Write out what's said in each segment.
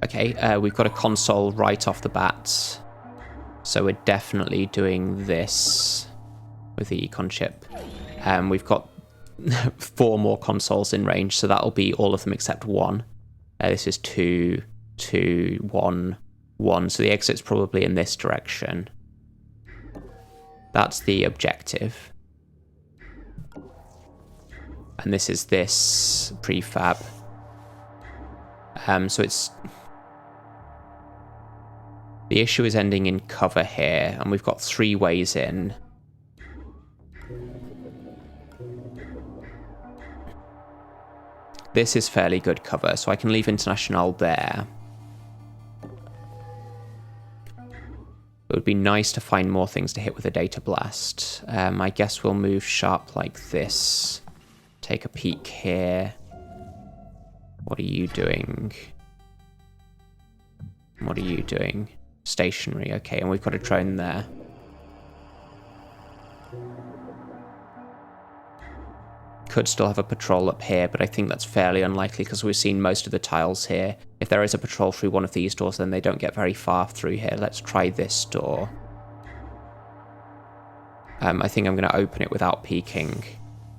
Okay, we've got a console right off the bat. So we're definitely doing this with the econ chip. We've got 4 more consoles in range, so that'll be all of them except 1. This is 2, 2, 1, 1. So the exit's probably in this direction. That's the objective. And this is this prefab. So it's... The issue is ending in cover here, and we've got 3 ways in. This is fairly good cover, so I can leave International there. It would be nice to find more things to hit with a data blast. I guess we'll move sharp like this. Take a peek here. What are you doing? What are you doing? Stationary, okay, and we've got a drone there. Could still have a patrol up here, but I think that's fairly unlikely because we've seen most of the tiles here. If there is a patrol through one of these doors, then they don't get very far through here. Let's try this door. I think I'm going to open it without peeking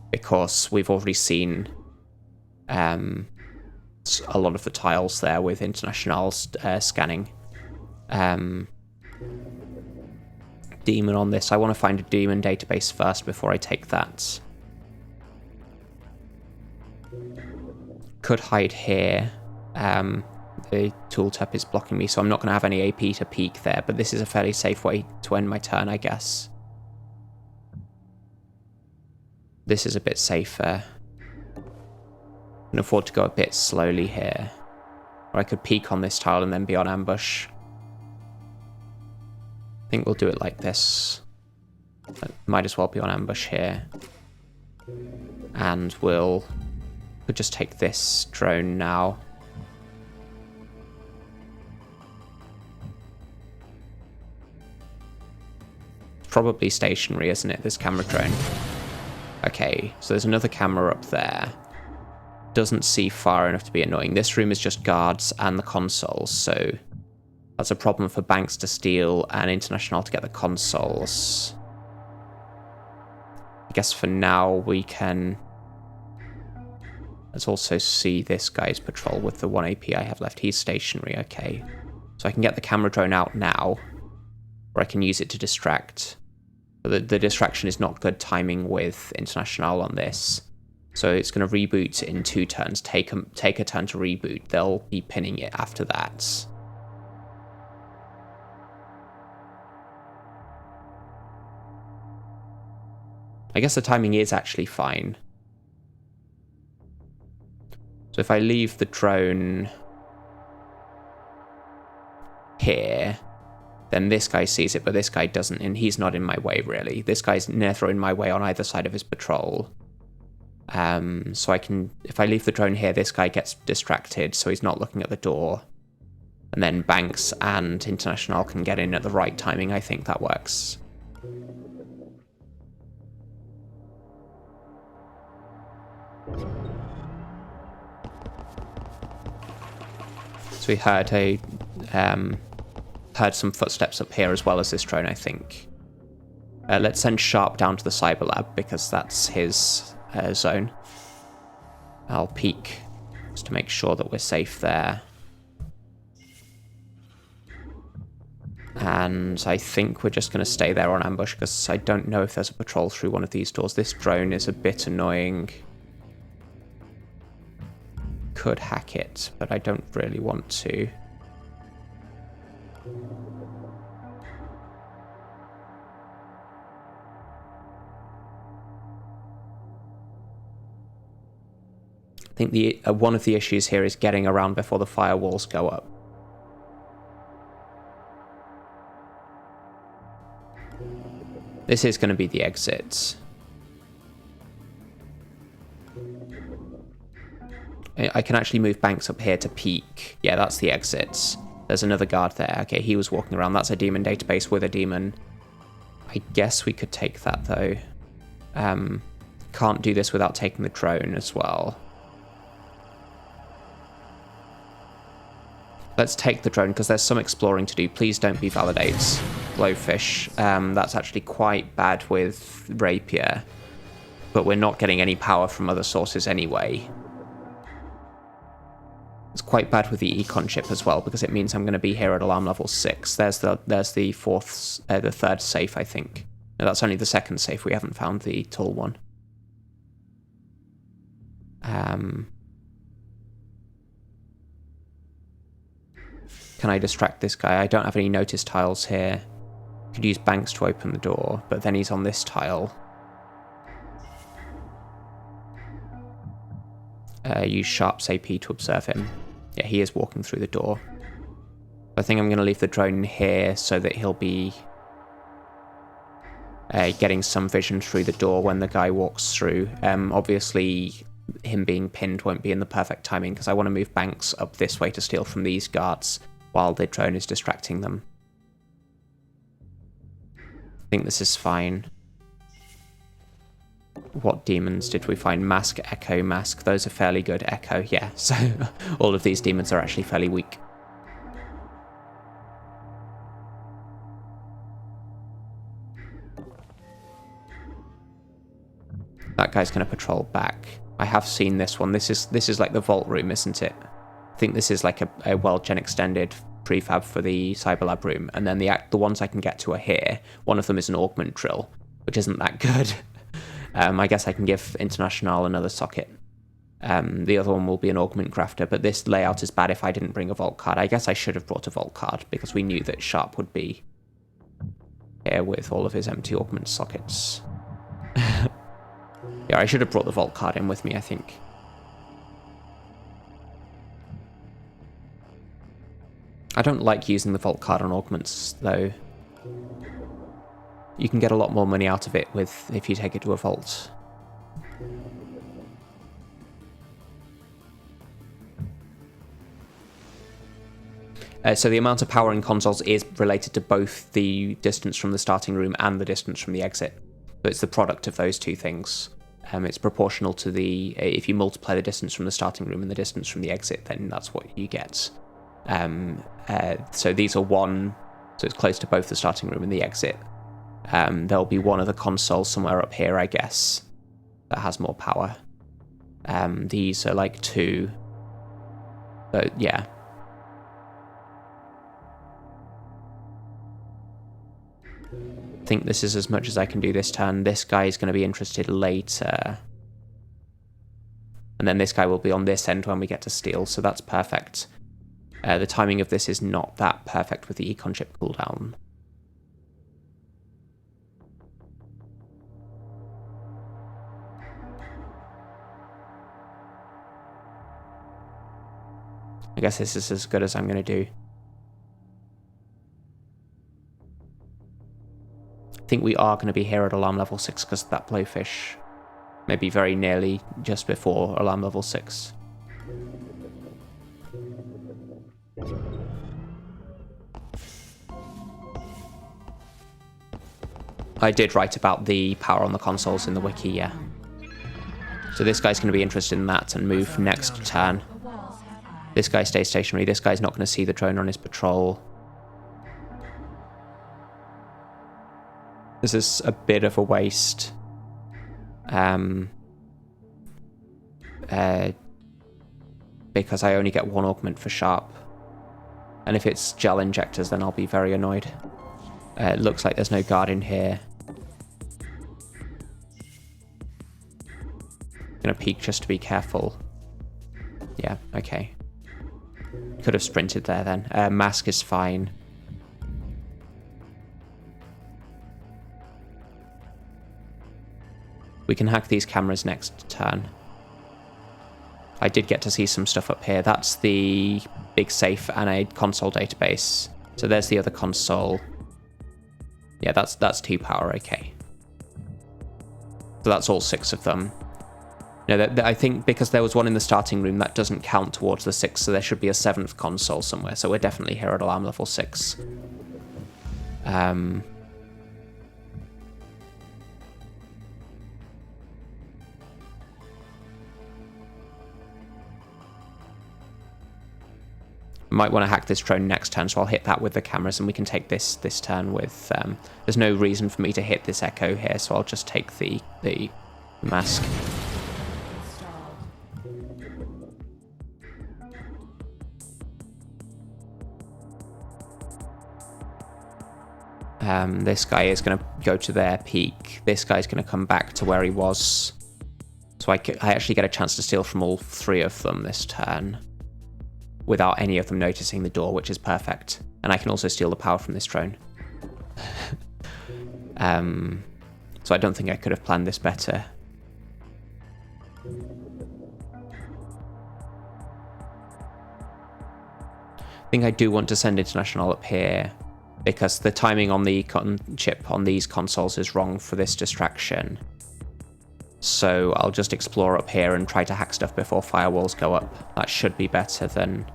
because we've already seen a lot of the tiles there with International scanning. Demon on this. I want to find a demon database first before I take that. Could hide here. The tooltip is blocking me, so I'm not going to have any AP to peek there, but this is a fairly safe way to end my turn, I guess. This is a bit safer. I can afford to go a bit slowly here. Or I could peek on this tile and then be on ambush. I think we'll do it like this. Might as well be on ambush here. And we'll just take this drone now. Probably stationary, isn't it, this camera drone? Okay, so there's another camera up there. Doesn't see far enough to be annoying. This room is just guards and the consoles, so that's a problem for Banks to steal and International to get the consoles. I guess for now we can... Let's also see this guy's patrol with the 1 AP I have left. He's stationary, okay. So I can get the camera drone out now, or I can use it to distract. But the distraction is not good timing with International on this. So it's going to reboot in 2 turns. Take a turn to reboot. They'll be pinning it after that. I guess the timing is actually fine. So if I leave the drone here, then this guy sees it, but this guy doesn't, and he's not in my way, really. This guy's never in my way on either side of his patrol. So I can, if I leave the drone here, this guy gets distracted, so he's not looking at the door. And then Banks and International can get in at the right timing. I think that works. So we heard heard some footsteps up here as well as this drone, I think. Let's send Sharp down to the Cyber Lab because that's his zone. I'll peek just to make sure that we're safe there. And I think we're just going to stay there on ambush because I don't know if there's a patrol through one of these doors. This drone is a bit annoying. Could hack it, but I don't really want to. I think the one of the issues here is getting around before the firewalls go up. This is going to be the exit. I can actually move Banks up here to peek. Yeah, that's the exit. There's another guard there. Okay, he was walking around. That's a demon database with a demon. I guess we could take that, though. Can't do this without taking the drone as well. Let's take the drone, because there's some exploring to do. Please don't be validates. Glowfish. That's actually quite bad with Rapier. But we're not getting any power from other sources anyway. It's quite bad with the econ chip as well, because it means I'm going to be here at alarm level 6. There's the the third safe, I think. No, that's only the second safe. We haven't found the tall one. Can I distract this guy? I don't have any notice tiles here. Could use banks to open the door, but then he's on this tile. Use Sharp's AP to observe him. Yeah, he is walking through the door. I think I'm going to leave the drone here so that he'll be getting some vision through the door when the guy walks through. Obviously, him being pinned won't be in the perfect timing, because I want to move banks up this way to steal from these guards while the drone is distracting them. I think this is fine. What demons did we find? Mask, Echo, Mask. Those are fairly good. Echo, yeah. So all of these demons are actually fairly weak. That guy's going to patrol back. I have seen this one. This is like the vault room, isn't it? I think this is like a World Gen extended prefab for the Cyberlab room, and then the ones I can get to are here. One of them is an augment drill, which isn't that good. I guess I can give International another socket. The other one will be an augment grafter, but this layout is bad if I didn't bring a vault card. I guess I should have brought a vault card, because we knew that Sharp would be here with all of his empty augment sockets. Yeah, I should have brought the vault card in with me, I think. I don't like using the vault card on augments, though. You can get a lot more money out of it if you take it to a vault. So the amount of power in consoles is related to both the distance from the starting room and the distance from the exit. So it's the product of those two things. It's proportional to if you multiply the distance from the starting room and the distance from the exit, then that's what you get. So these are one, so it's close to both the starting room and the exit. There'll be one other console somewhere up here, I guess, that has more power. These are like 2. But yeah. I think this is as much as I can do this turn. This guy is going to be interested later. And then this guy will be on this end when we get to steal, so that's perfect. The timing of this is not that perfect with the econ chip cooldown. I guess this is as good as I'm going to do. I think we are going to be here at alarm level 6 because of that blowfish. Maybe very nearly just before alarm level 6. I did write about the power on the consoles in the wiki, yeah. So this guy's going to be interested in that and move next turn. This guy stays stationary. This guy's not going to see the drone on his patrol. This is a bit of a waste. Because I only get 1 augment for Sharp. And if it's gel injectors, then I'll be very annoyed. It looks like there's no guard in here. Gonna peek just to be careful. Yeah, okay. Could have sprinted there then. Mask is fine. We can hack these cameras next turn. I did get to see some stuff up here. That's the big safe and a console database. So there's the other console. Yeah, that's 2 power, okay. So that's all 6 of them. No, I think because there was one in the starting room, that doesn't count towards the 6, so there should be a 7th console somewhere. So we're definitely here at alarm level 6. Might want to hack this drone next turn, so I'll hit that with the cameras, and we can take this turn with... there's no reason for me to hit this echo here, so I'll just take the mask. This guy is going to go to their peak. This guy's going to come back to where he was. So I actually get a chance to steal from all three of them this turn without any of them noticing the door, which is perfect. And I can also steal the power from this drone. So I don't think I could have planned this better. I think I do want to send International up here, because the timing on the chip on these consoles is wrong for this distraction. So I'll just explore up here and try to hack stuff before firewalls go up. That should be better than...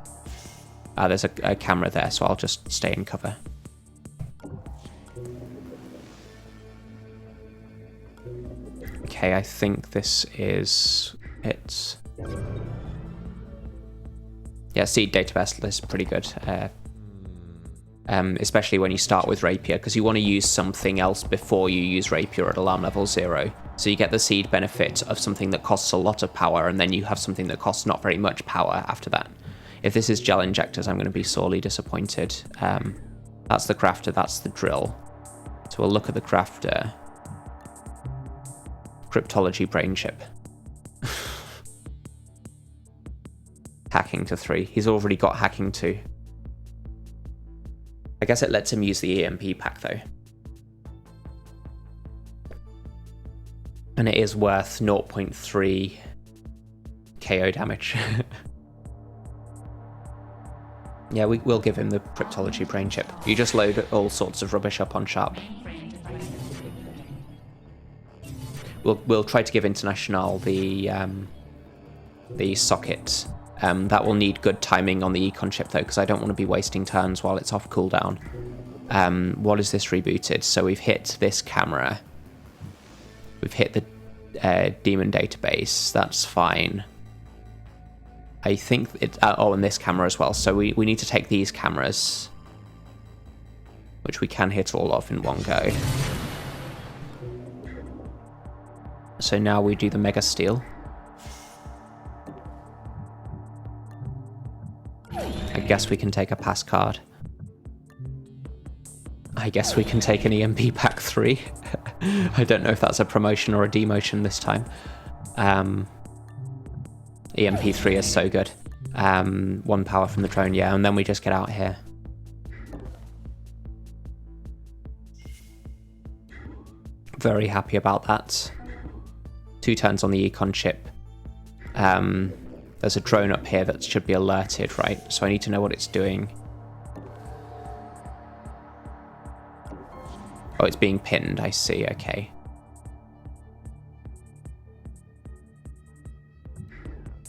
there's a camera there, so I'll just stay in cover. Okay, I think this is it. Yeah, seed database is pretty good. Especially when you start with Rapier, because you want to use something else before you use Rapier at alarm level 0. So you get the seed benefit of something that costs a lot of power, and then you have something that costs not very much power after that. If this is gel injectors, I'm going to be sorely disappointed. That's the crafter, that's the drill. So we'll look at the crafter. Cryptology brain chip. Hacking to 3. He's already got hacking 2. I guess it lets him use the EMP pack though. And it is worth 0.3 KO damage. Yeah, we'll give him the Cryptology brain chip. You just load all sorts of rubbish up on Sharp. We'll try to give International the socket. That will need good timing on the econ chip though, because I don't want to be wasting turns while it's off cooldown. What is this rebooted? So we've hit this camera. We've hit the demon database. That's fine. I think it... and this camera as well. So we need to take these cameras, which we can hit all of in one go. So now we do the Mega Steal. I guess we can take a pass card. I guess we can take an EMP pack 3. I don't know if that's a promotion or a demotion this time. EMP 3 is so good. 1 power from the drone, yeah, and then we just get out here. Very happy about that. 2 turns on the econ chip. There's a drone up here that should be alerted, right? So I need to know what it's doing. Oh, it's being pinned, I see, okay.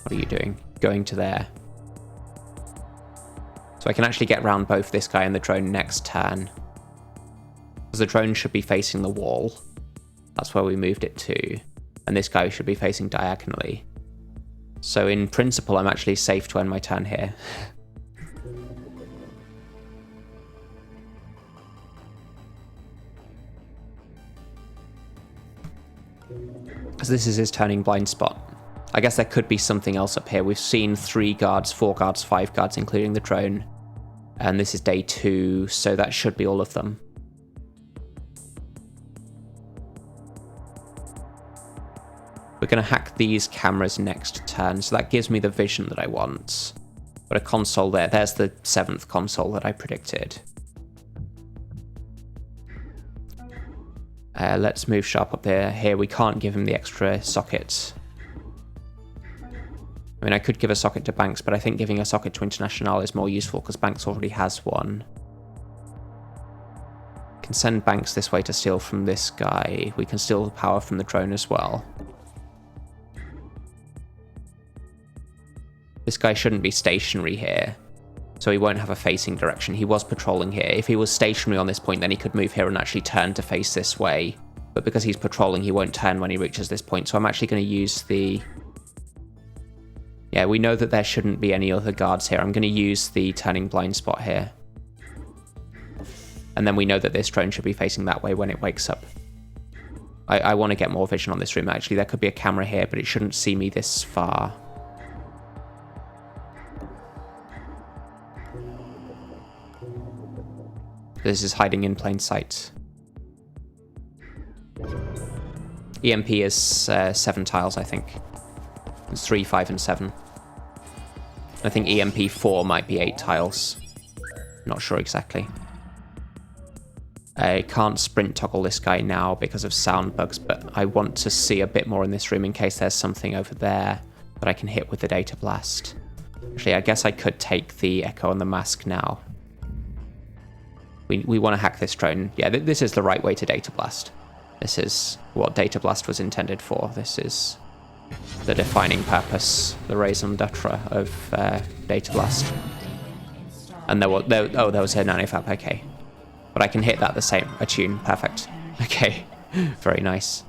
What are you doing? Going to there. So I can actually get around both this guy and the drone next turn. Because the drone should be facing the wall. That's where we moved it to. And this guy should be facing diagonally. So in principle, I'm actually safe to end my turn here. Because this is his turning blind spot. I guess there could be something else up here. We've seen 3 guards, 4 guards, 5 guards, including the drone. And this is day 2, so that should be all of them. We're going to hack these cameras next turn, so that gives me the vision that I want. Got a console there. There's the 7th console that I predicted. Let's move Sharp up there. Here, we can't give him the extra sockets. I mean, I could give a socket to Banks, but I think giving a socket to International is more useful because Banks already has one. Can send Banks this way to steal from this guy. We can steal the power from the drone as well. This guy shouldn't be stationary here, so he won't have a facing direction. He was patrolling here. If he was stationary on this point, then he could move here and actually turn to face this way. But because he's patrolling, he won't turn when he reaches this point. So I'm actually going to use the Yeah, we know that there shouldn't be any other guards here. I'm going to use the turning blind spot here. And then we know that this drone should be facing that way when it wakes up. I want to get more vision on this room, actually. There could be a camera here, but it shouldn't see me this far. This is hiding in plain sight. EMP is 7 tiles, I think. It's 3, 5, and 7. I think EMP 4 might be 8 tiles. Not sure exactly. I can't sprint toggle this guy now because of sound bugs, but I want to see a bit more in this room in case there's something over there that I can hit with the data blast. Actually, I guess I could take the echo and the mask now. We want to hack this drone. Yeah, this is the right way to data blast. This is what data blast was intended for. This is the defining purpose, the raison d'etre of data blast. And there was a nanofab, okay. But I can hit that the same, attune, perfect. Okay, very nice.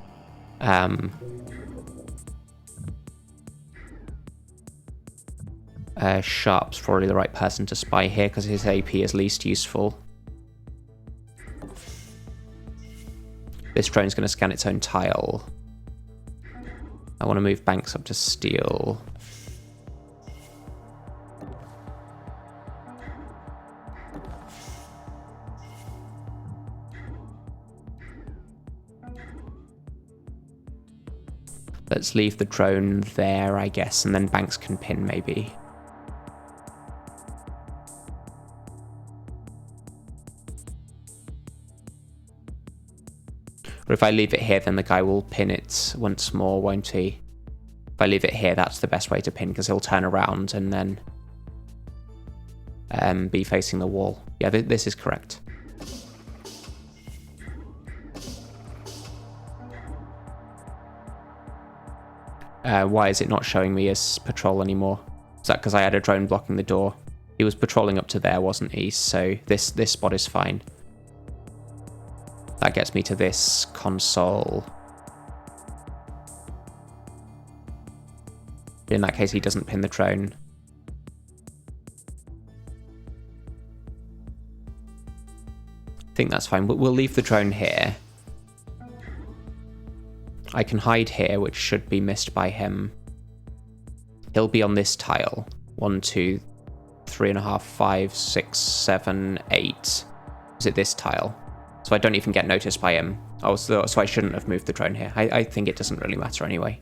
Sharp's probably the right person to spy here because his AP is least useful. This drone's going to scan its own tile. I want to move Banks up to steel. Let's leave the drone there, I guess, and then Banks can pin, maybe. But if I leave it here, then the guy will pin it once more, won't he? If I leave it here, that's the best way to pin, because he'll turn around and then be facing the wall. Yeah, this is correct. Why is it not showing me as patrol anymore? Is that because I had a drone blocking the door? He was patrolling up to there, wasn't he? So this spot is fine. That gets me to this console. In that case, he doesn't pin the drone. I think that's fine, but we'll leave the drone here. I can hide here, which should be missed by him. He'll be on this tile. 1, 2, 3.5, 5, 6, 7, 8. Is it this tile? So I don't even get noticed by him. Oh, so I shouldn't have moved the drone here. I think it doesn't really matter anyway.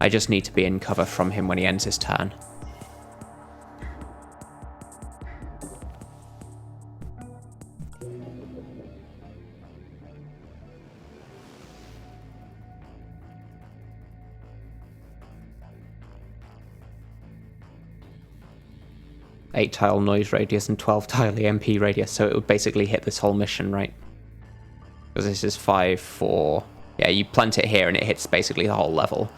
I just need to be in cover from him when he ends his turn. Eight tile noise radius and 12 tile EMP radius, so it would basically hit this whole mission, right? Because this is 5, 4. Yeah, you plant it here and it hits basically the whole level.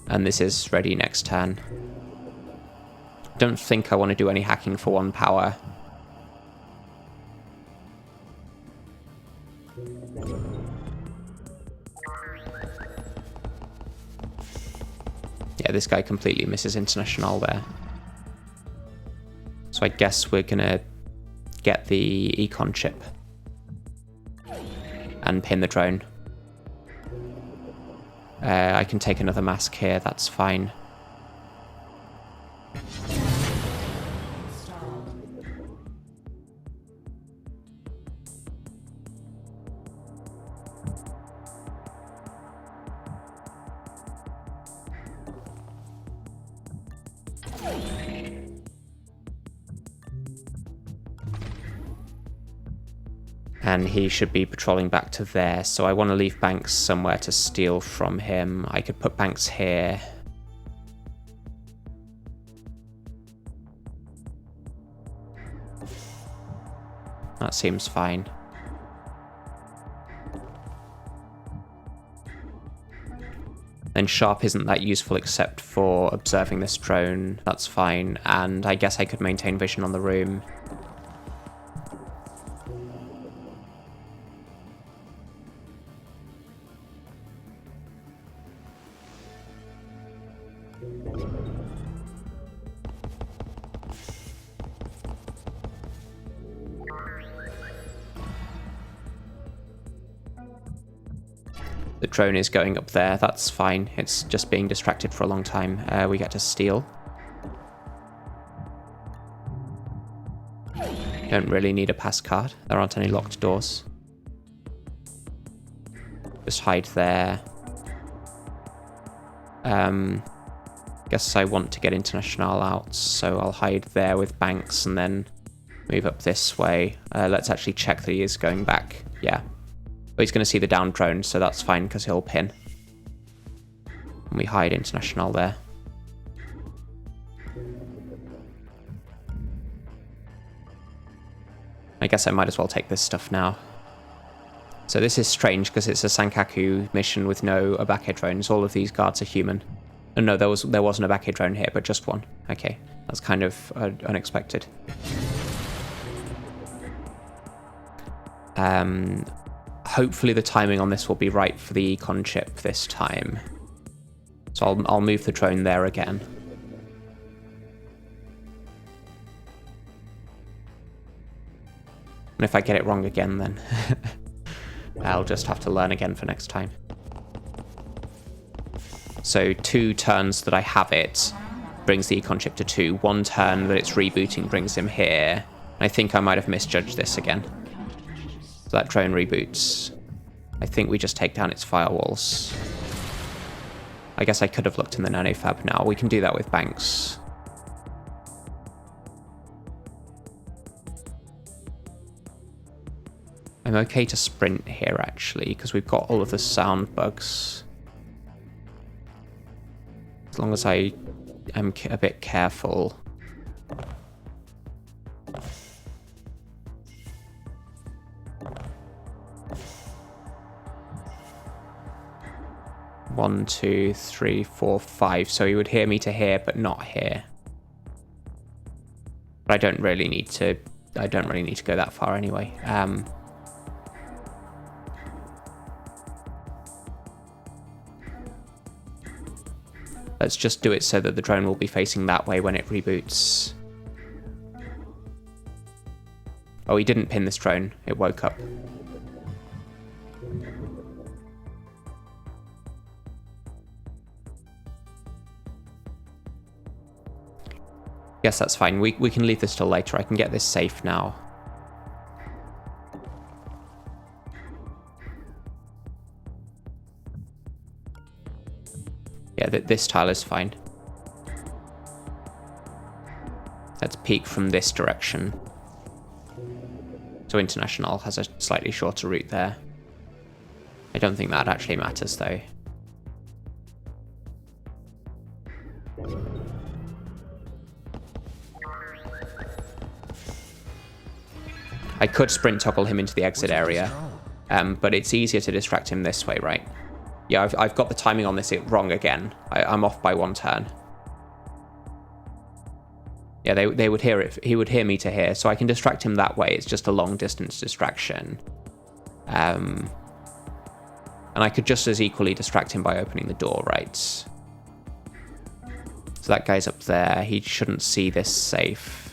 And this is ready next turn. Don't think I want to do any hacking for 1 power. Yeah, this guy completely misses International there. So I guess we're gonna get the econ chip and pin the drone. I can take another mask here, that's fine. And he should be patrolling back to there, so I want to leave Banks somewhere to steal from him. I could put Banks here. That seems fine. Then Sharp isn't that useful except for observing this drone. That's fine, and I guess I could maintain vision on the room. The drone is going up there, that's fine. It's just being distracted for a long time. We get to steal. Don't really need a pass card. There aren't any locked doors. Just hide there. Guess I want to get International out, so I'll hide there with Banks and then move up this way. Let's actually check that he is going back. Yeah. But he's going to see the down drone, so that's fine because he'll pin. And we hide International there. I guess I might as well take this stuff now. So this is strange because it's a Sankaku mission with no Abake drones. All of these guards are human. Oh, no, there wasn't a Abake drone here, but just one. Okay, that's kind of unexpected. Hopefully the timing on this will be right for the econ chip this time. So I'll move the drone there again. And if I get it wrong again, then I'll just have to learn again for next time. So 2 turns that I have it brings the econ chip to 2. 1 turn that it's rebooting brings him here. I think I might have misjudged this again. So that drone reboots. I think we just take down its firewalls. I guess I could have looked in the nanofab now. We can do that with Banks. I'm okay to sprint here, actually, because we've got all of the sound bugs. As long as I am a bit careful. One, two, three, four, 5. So he would hear me to here, but not here. But I don't really need to go that far anyway. Let's just do it so that the drone will be facing that way when it reboots. Oh, he didn't pin this drone. It woke up. Yes, that's fine. We can leave this till later. I can get this safe now. Yeah, this tile is fine. Let's peek from this direction. So International has a slightly shorter route there. I don't think that actually matters, though. I could sprint toggle him into the exit area, but it's easier to distract him this way, right? Yeah, I've got the timing on this wrong again. I'm off by 1 turn. Yeah, they would hear it. He would hear me to here, so I can distract him that way. It's just a long distance distraction. And I could just as equally distract him by opening the door, right? So that guy's up there. He shouldn't see this safe.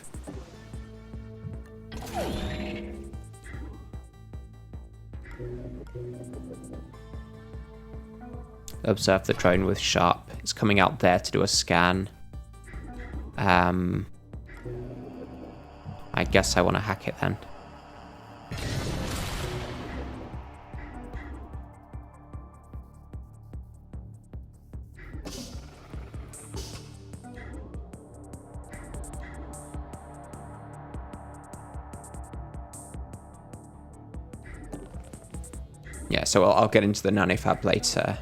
Observe the drone with Sharp. It's coming out there to do a scan. I guess I want to hack it then. Yeah, so I'll get into the nanofab later.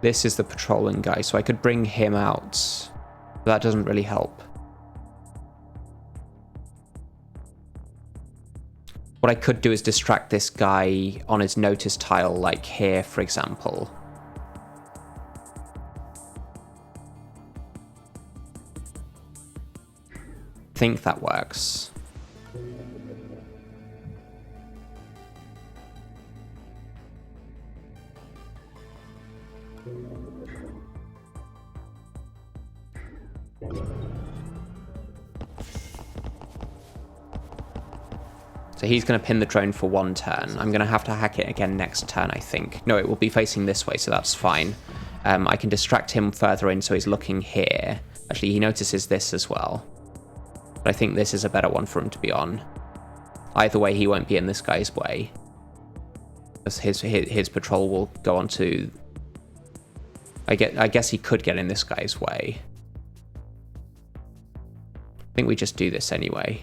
This is the patrolling guy, so I could bring him out, but that doesn't really help. What I could do is distract this guy on his notice tile, like here, for example. think that works. So he's going to pin the drone for 1 turn. I'm going to have to hack it again next turn, I think. No, it will be facing this way, so that's fine. I can distract him further in so he's looking here. Actually, he notices this as well. But I think this is a better one for him to be on. Either way, he won't be in this guy's way. Because his patrol will go on to... I guess he could get in this guy's way. I think we just do this anyway.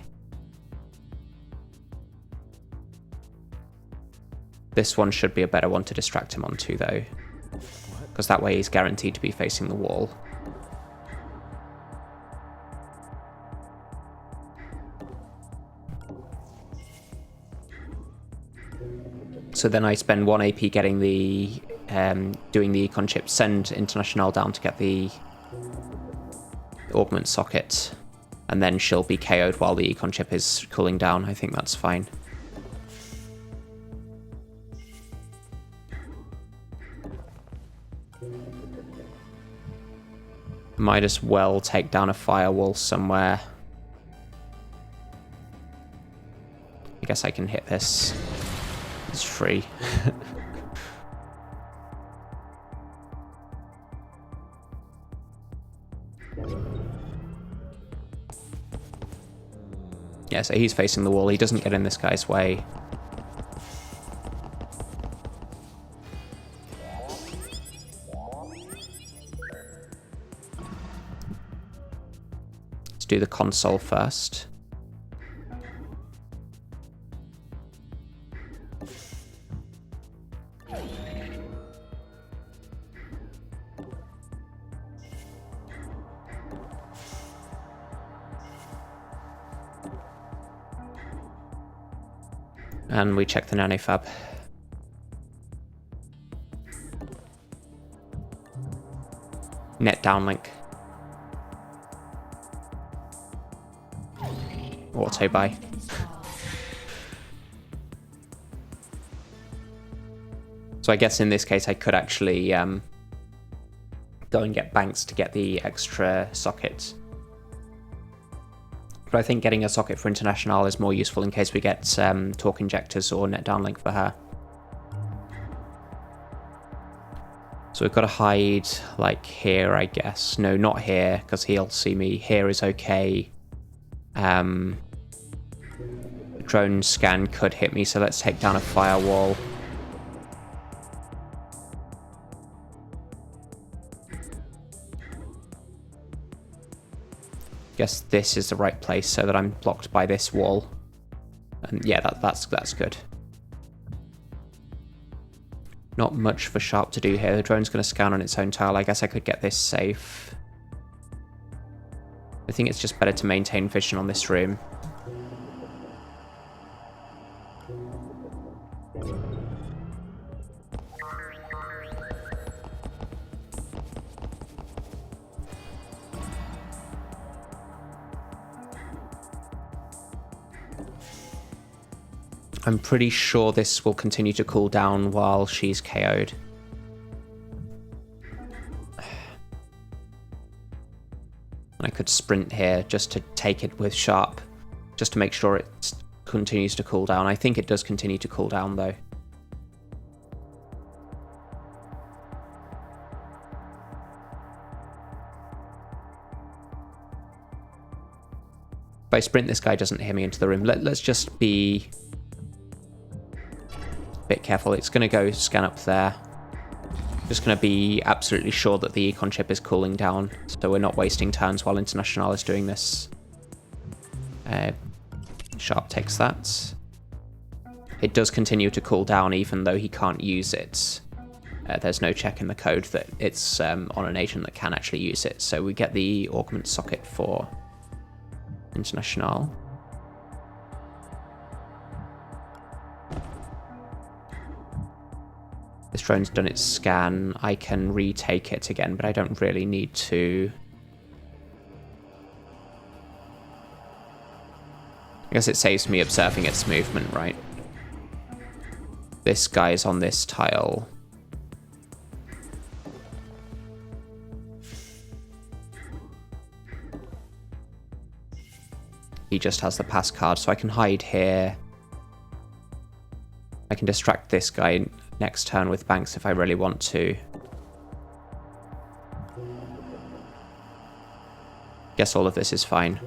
This one should be a better one to distract him onto, though. Because that way he's guaranteed to be facing the wall. So then I spend 1 AP getting the... doing the econ chip, send International down to get the augment socket, and then she'll be KO'd while the econ chip is cooling down. I think that's fine. Might as well take down a firewall somewhere. I guess I can hit this. It's free. Yeah, so he's facing the wall. He doesn't get in this guy's way. Let's do the console first. And we check the nanofab. Net downlink. Auto buy. So I guess in this case I could actually go and get banks to get the extra sockets. But I think getting a socket for International is more useful in case we get torque injectors or net downlink for her. So we've got to hide like here, I guess. No, not here, because he'll see me. Here is okay. Drone scan could hit me, so let's take down a firewall. Guess this is the right place so that I'm blocked by this wall. And yeah, that's good. Not much for Sharp to do here. The drone's going to scan on its own tile. I guess I could get this safe. I think it's just better to maintain vision on this room. I'm pretty sure this will continue to cool down while she's KO'd. I could sprint here just to take it with Sharp, just to make sure it continues to cool down. I think it does continue to cool down though. If I sprint, this guy doesn't hear me into the room. Let's just be a bit careful. It's going to go scan up there. Just going to be absolutely sure that the econ chip is cooling down, so we're not wasting turns while International is doing this. Sharp takes that. It does continue to cool down even though he can't use it. There's no check in the code that it's on an agent that can actually use it, so we get the augment socket for International. This drone's done its scan. I can retake it again, but I don't really need to. I guess it saves me observing its movement, right? This guy's on this tile. He just has the pass card, so I can hide here. I can distract this guy next turn with banks if I really want to. Guess all of this is fine.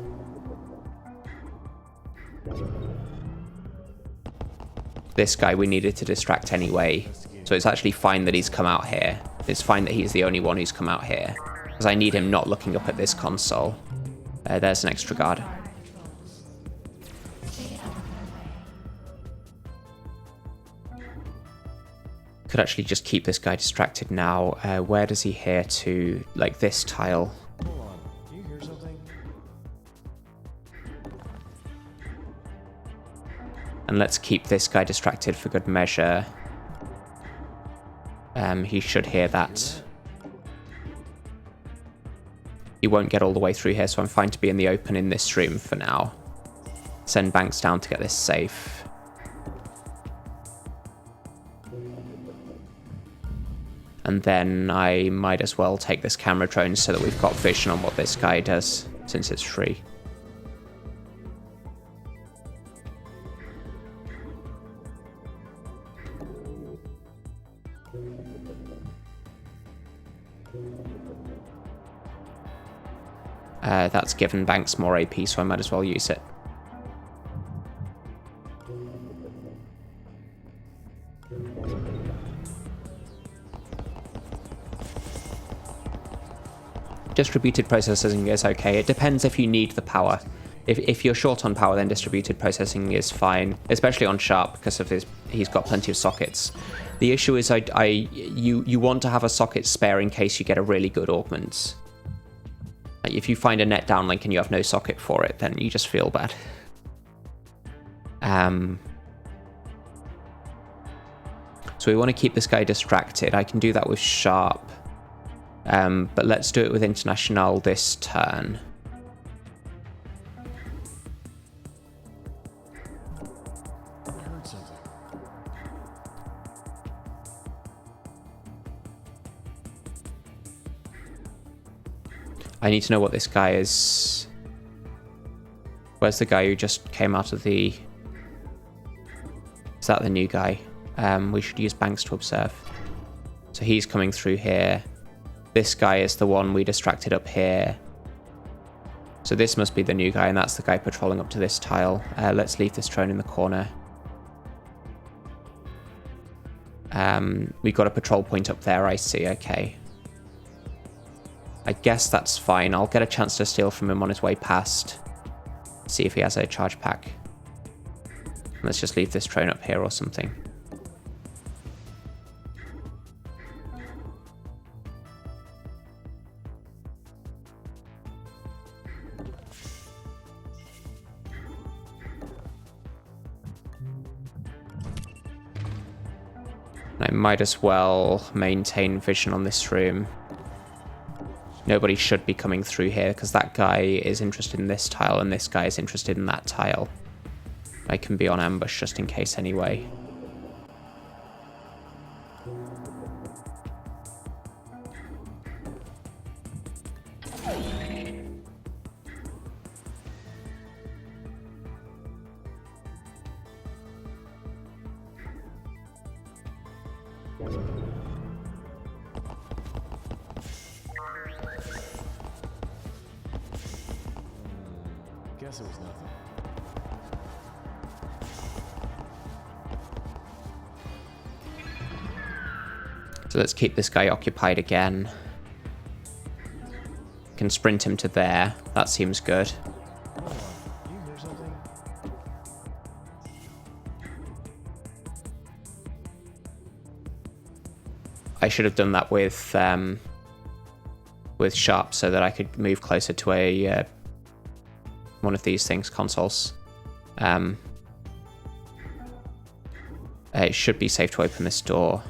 This guy we needed to distract anyway, so it's actually fine that he's come out here. It's fine that he's the only one who's come out here, because I need him not looking up at this console. There's an extra guard. Could actually just keep this guy distracted now. Where does he hear to? Like this tile. Hold on. Do you hear something? And let's keep this guy distracted for good measure. He should hear that. He won't get all the way through here, so I'm fine to be in the open in this room for now. Send banks down to get this safe. And then I might as well take this camera drone so that we've got vision on what this guy does, since it's free. That's given Banks more AP, so I might as well use it. Distributed processing is okay. It depends if you need the power. If you're short on power, then distributed processing is fine, especially on Sharp because of he's got plenty of sockets. The issue is you want to have a socket spare in case you get a really good augment. Like if you find a net downlink and you have no socket for it, then you just feel bad. So we want to keep this guy distracted. I can do that with Sharp. But let's do it with International this turn. I heard something. I need to know what this guy is. Where's the guy who just came out of the... Is that the new guy? We should use Banks to observe. So he's coming through here. This guy is the one we distracted up here. So this must be the new guy, and that's the guy patrolling up to this tile. Let's leave this drone in the corner. We've got a patrol point up there, I see, okay. I guess that's fine. I'll get a chance to steal from him on his way past. See if he has a charge pack. Let's just leave this drone up here or something. I might as well maintain vision on this room. Nobody should be coming through here because that guy is interested in this tile and this guy is interested in that tile. I can be on ambush just in case anyway. Guess it was nothing. So let's keep this guy occupied again. Can sprint him to there. That seems good. Hold on. Do you hear something? I should have done that with Sharp so that I could move closer to a one of these things, consoles. It should be safe to open this door.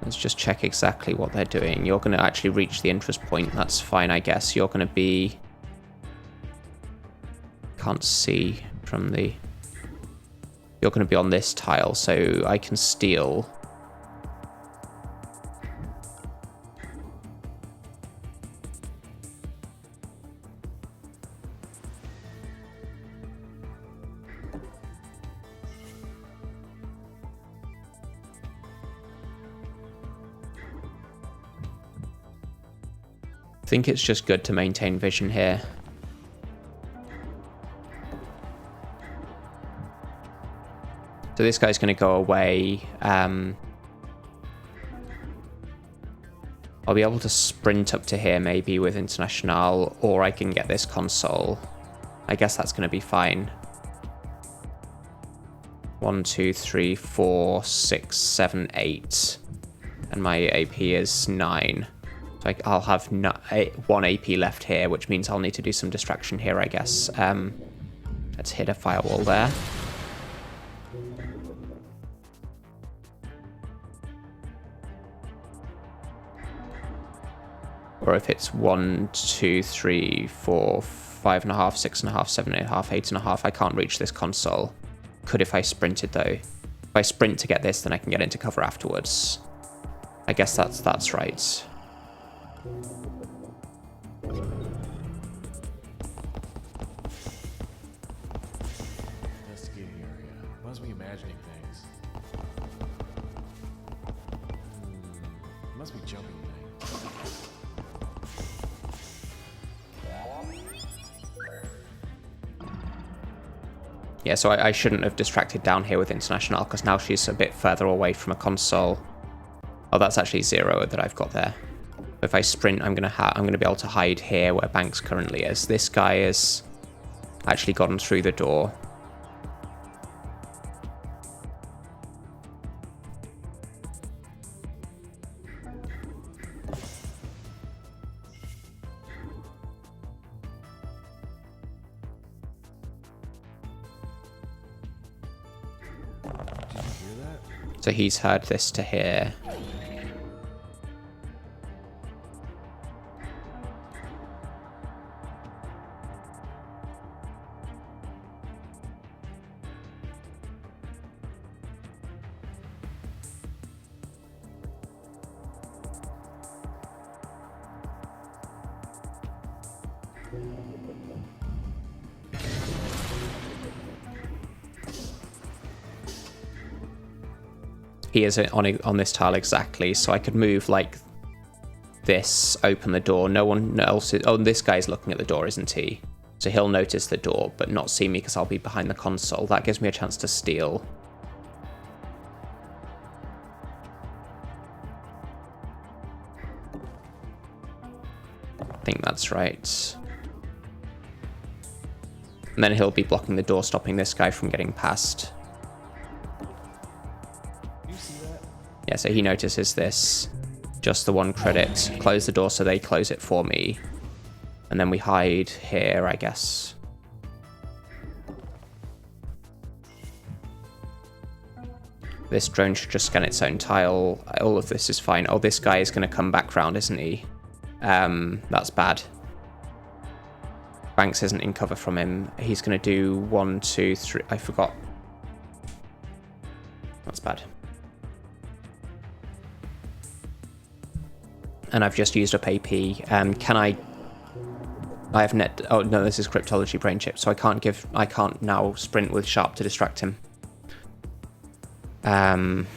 Let's just check exactly what they're doing. You're going to actually reach the interest point. That's fine, I guess. You're going to be can't see from the... You're going to be on this tile, so I can steal. I think it's just good to maintain vision here. So this guy's going to go away. I'll be able to sprint up to here maybe with International, or I can get this console. I guess that's going to be fine. 1, 2, 3, 4, 6, 7, 8. And my AP is 9. So I'll have 1 AP left here, which means I'll need to do some distraction here, I guess. Let's hit a firewall there. Or if it's 1, 2, 3, 4, 5.5, 6.5, 7.5, 8.5, I can't reach this console. Could if I sprinted though. If I sprint to get this, then I can get into cover afterwards. I guess that's right. Investigating area. Must be imagining things. Must be jumping things. Yeah, so I shouldn't have distracted down here with International, because now she's a bit further away from a console. Oh, that's actually 0 that I've got there. If I sprint, I'm gonna be able to hide here where Banks currently is. This guy has actually gotten through the door. Did you hear that? So he's heard this to here. He is on this tile exactly, so I could move like this, open the door. No one else is... Oh, this guy's looking at the door, isn't he? So he'll notice the door, but not see me because I'll be behind the console. That gives me a chance to steal. I think that's right. And then he'll be blocking the door, stopping this guy from getting past. Yeah, so he notices this. Just the 1 credit. Close the door so they close it for me. And then we hide here, I guess. This drone should just scan its own tile. All of this is fine. Oh, this guy is going to come back round, isn't he? That's bad. Banks isn't in cover from him. He's going to do 1, 2, 3. I forgot. That's bad. And I've just used up AP. Can I have net... Oh, no, this is Cryptology Brain Chip, so I can't now sprint with Sharp to distract him. And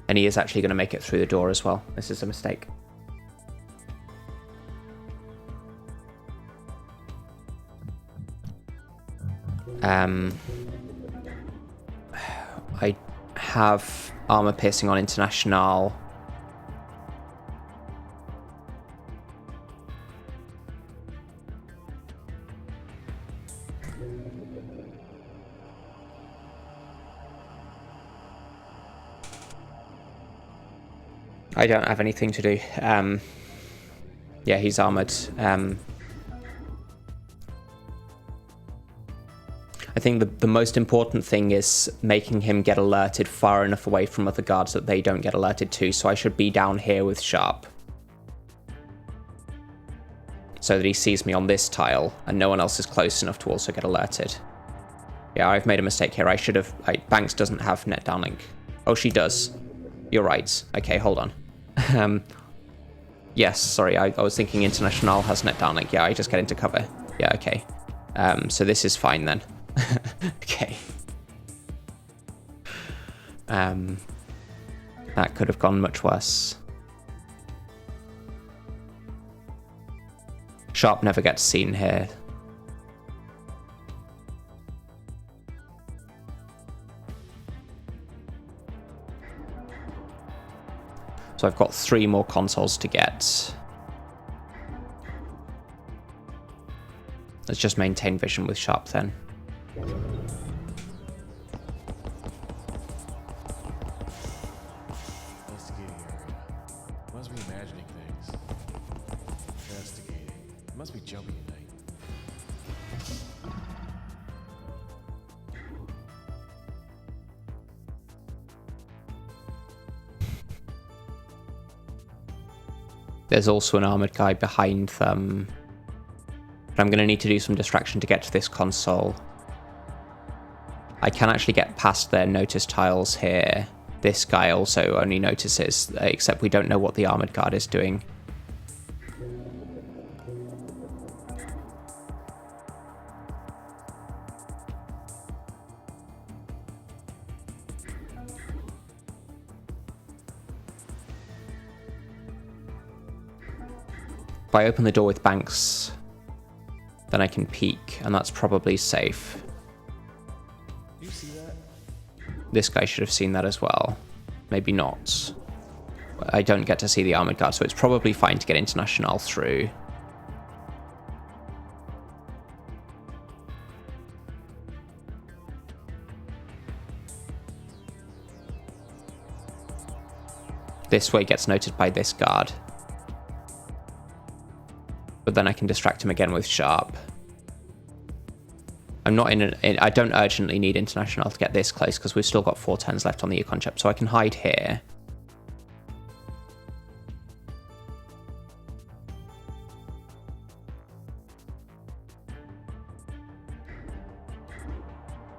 he is actually going to make it through the door as well. This is a mistake. I have armor piercing on International. I don't have anything to do. Yeah, he's armored. I think the most important thing is making him get alerted far enough away from other guards that they don't get alerted too, so I should be down here with Sharp. so that he sees me on this tile and no one else is close enough to also get alerted. Yeah, I've made a mistake here. I should have... Banks doesn't have net downlink. Oh, she does. You're right. Okay, hold on. Yes, sorry, I was thinking International has net downlink. Yeah, I just get into cover. Yeah, okay. So this is fine then. Okay. That could have gone much worse. Sharp never gets seen here. So I've got 3 more consoles to get. Let's just maintain vision with Sharp then. Investigating area. Must be imagining things. Investigating. Must be jumping at night. There's also an armored guy behind them. But I'm going to need to do some distraction to get to this console. I can actually get past their notice tiles here. This guy also only notices, except we don't know what the armored guard is doing. If I open the door with Banks, then I can peek, and that's probably safe. You see that? This guy should have seen that as well. Maybe not. I don't get to see the armored guard, so it's probably fine to get International through. This way gets noted by this guard. But then I can distract him again with Sharp. I'm not I don't urgently need International to get this close because we've still got 4 turns left on the econ chip, so I can hide here.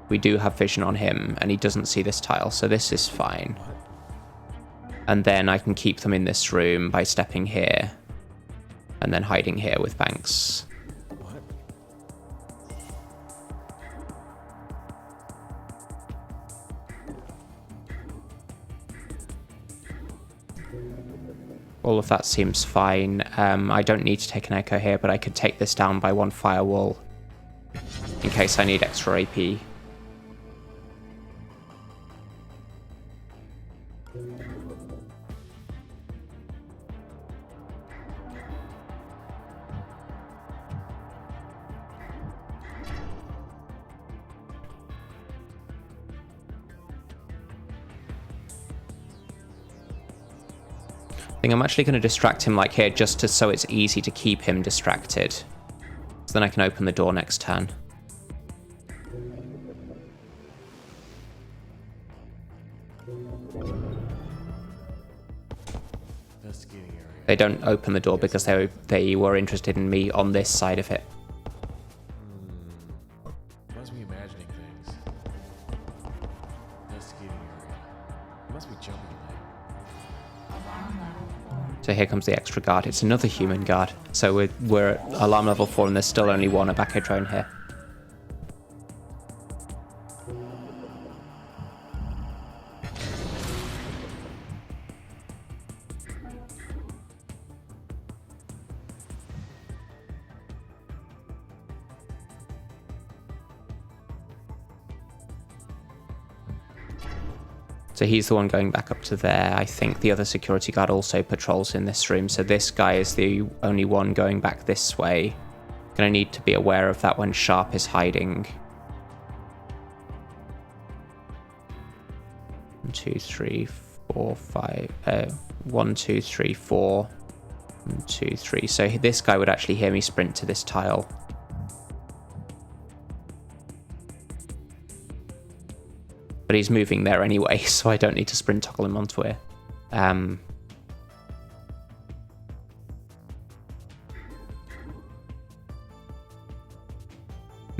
We do have vision on him, and he doesn't see this tile, so this is fine. And then I can keep them in this room by stepping here. And then hiding here with Banks. What? All of that seems fine. I don't need to take an echo here, but I could take this down by 1 firewall in case I need extra AP. I think I'm actually going to distract him like here just so it's easy to keep him distracted. So then I can open the door next turn. Investigating area. They don't open the door because they were interested in me on this side of it. Must be imagining things. Investigating area. Must be jumping at night. So here comes the extra guard. It's another human guard. So we're at alarm level 4 and there's still only 1 Abaco drone here. So he's the one going back up to there. I think the other security guard also patrols in this room. So this guy is the only one going back this way. Gonna need to be aware of that when Sharp is hiding. 1, 2, 3, 4, 5. 1, 2, 3, 4. 1, 2, 3. So this guy would actually hear me sprint to this tile. But he's moving there anyway, so I don't need to sprint toggle him onto it.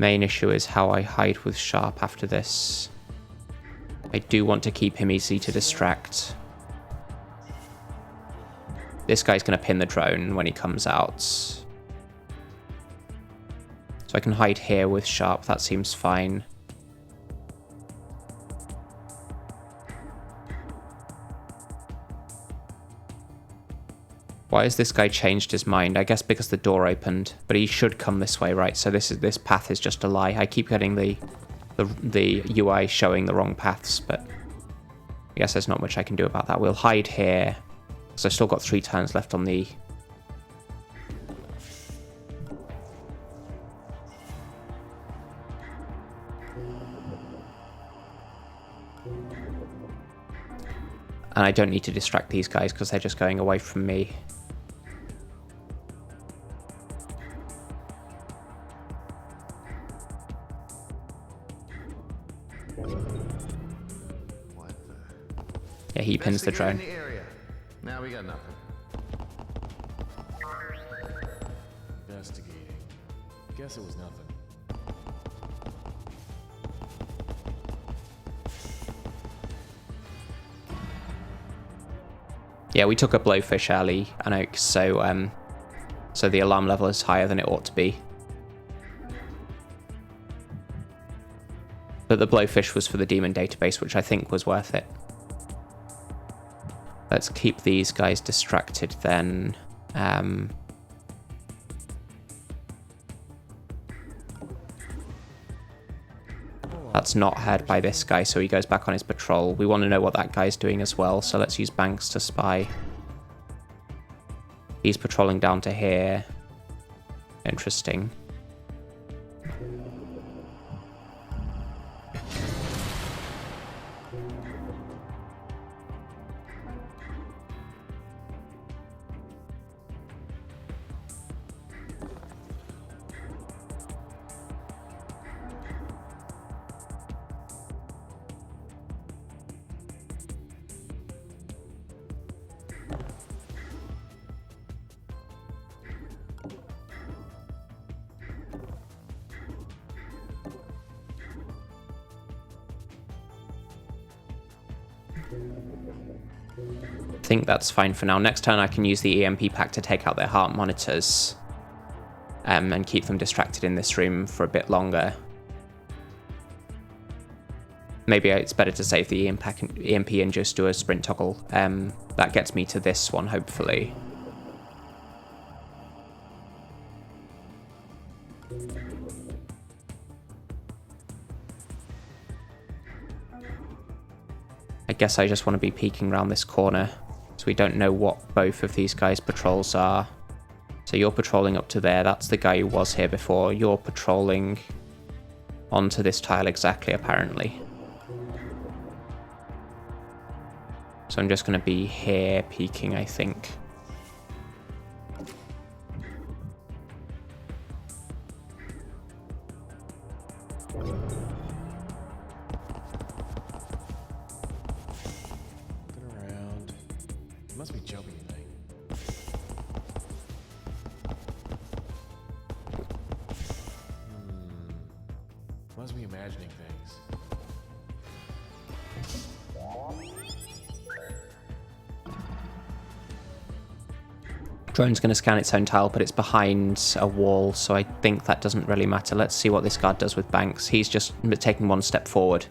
Main issue is how I hide with Sharp after this. I do want to keep him easy to distract. This guy's going to pin the drone when he comes out. So I can hide here with Sharp, that seems fine. Why has this guy changed his mind? I guess because the door opened, but he should come this way, right? So this path is just a lie. I keep getting the UI showing the wrong paths, but I guess there's not much I can do about that. We'll hide here, because I've still got 3 turns left on the... And I don't need to distract these guys because they're just going away from me. Yeah, he pins the drone. Now we got nothing. Investigating. Guess it was nothing. Yeah, we took a blowfish early, and so the alarm level is higher than it ought to be. But the blowfish was for the demon database, which I think was worth it. Let's keep these guys distracted then. That's not heard by this guy, so he goes back on his patrol. We want to know what that guy's doing as well, so let's use Banks to spy. He's patrolling down to here. Interesting. I think that's fine for now. Next turn I can use the EMP pack to take out their heart monitors and keep them distracted in this room for a bit longer. Maybe it's better to save the EMP and just do a sprint toggle. That gets me to this one, hopefully. I guess I just want to be peeking around this corner, so we don't know what both of these guys' patrols are. So you're patrolling up to there, that's the guy who was here before. You're patrolling onto this tile exactly, apparently. So I'm just going to be here peeking, I think. Must be jumping thing. Must be imagining things. Drone's going to scan its own tile, but it's behind a wall, so I think that doesn't really matter. Let's see what this guard does with Banks. He's just taking one step forward.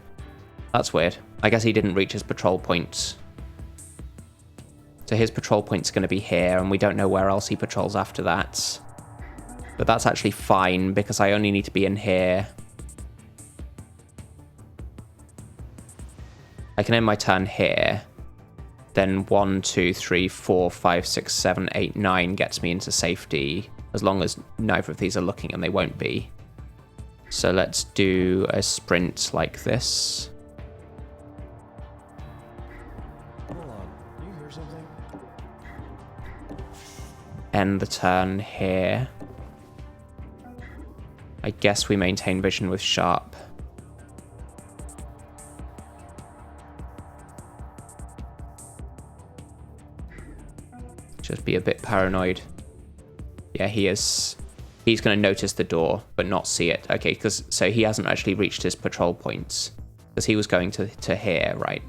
That's weird. I guess he didn't reach his patrol point. So his patrol point's going to be here, and we don't know where else he patrols after that. But that's actually fine, because I only need to be in here. I can end my turn here. Then 1, 2, 3, 4, 5, 6, 7, 8, 9 gets me into safety, as long as neither of these are looking, and they won't be. So let's do a sprint like this. End the turn here. I guess we maintain vision with Sharp. Just be a bit paranoid. Yeah, he is he's going to notice the door but not see it. Okay, so he hasn't actually reached his patrol points because he was going to here, right?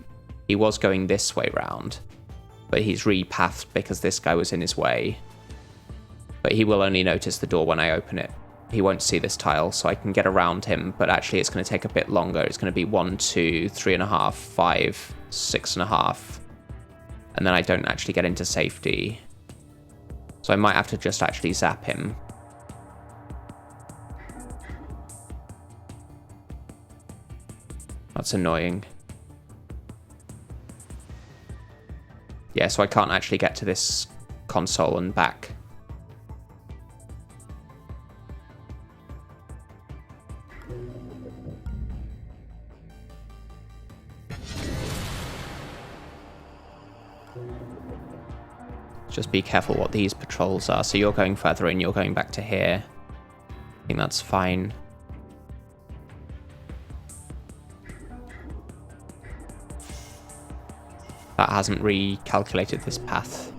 He was going this way round, but he's repathed because this guy was in his way. But he will only notice the door when I open it. He won't see this tile, so I can get around him, but actually it's going to take a bit longer. It's going to be 1, 2, 3.5, 5, 6.5. And then I don't actually get into safety. So I might have to just actually zap him. That's annoying. Yeah, so I can't actually get to this console and back. Just be careful what these patrols are. So you're going further in, you're going back to here. I think that's fine. That hasn't recalculated this path.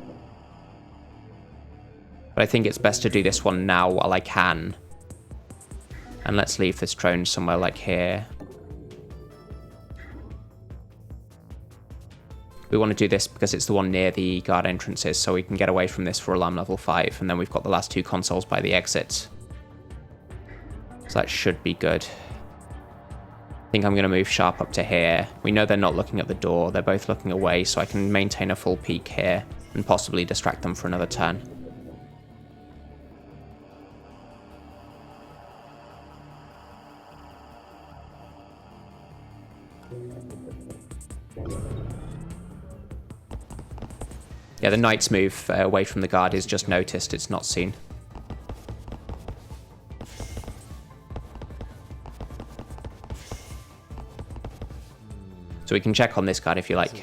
But I think it's best to do this one now while I can. And let's leave this drone somewhere like here. We want to do this because it's the one near the guard entrances, so we can get away from this for alarm level 5, and then we've got the last 2 consoles by the exit. So that should be good. I think I'm going to move sharp up to here. We know they're not looking at the door, they're both looking away, so I can maintain a full peek here and possibly distract them for another turn. Yeah, the knight's move away from the guard is just noticed, it's not seen. So we can check on this guard if you like.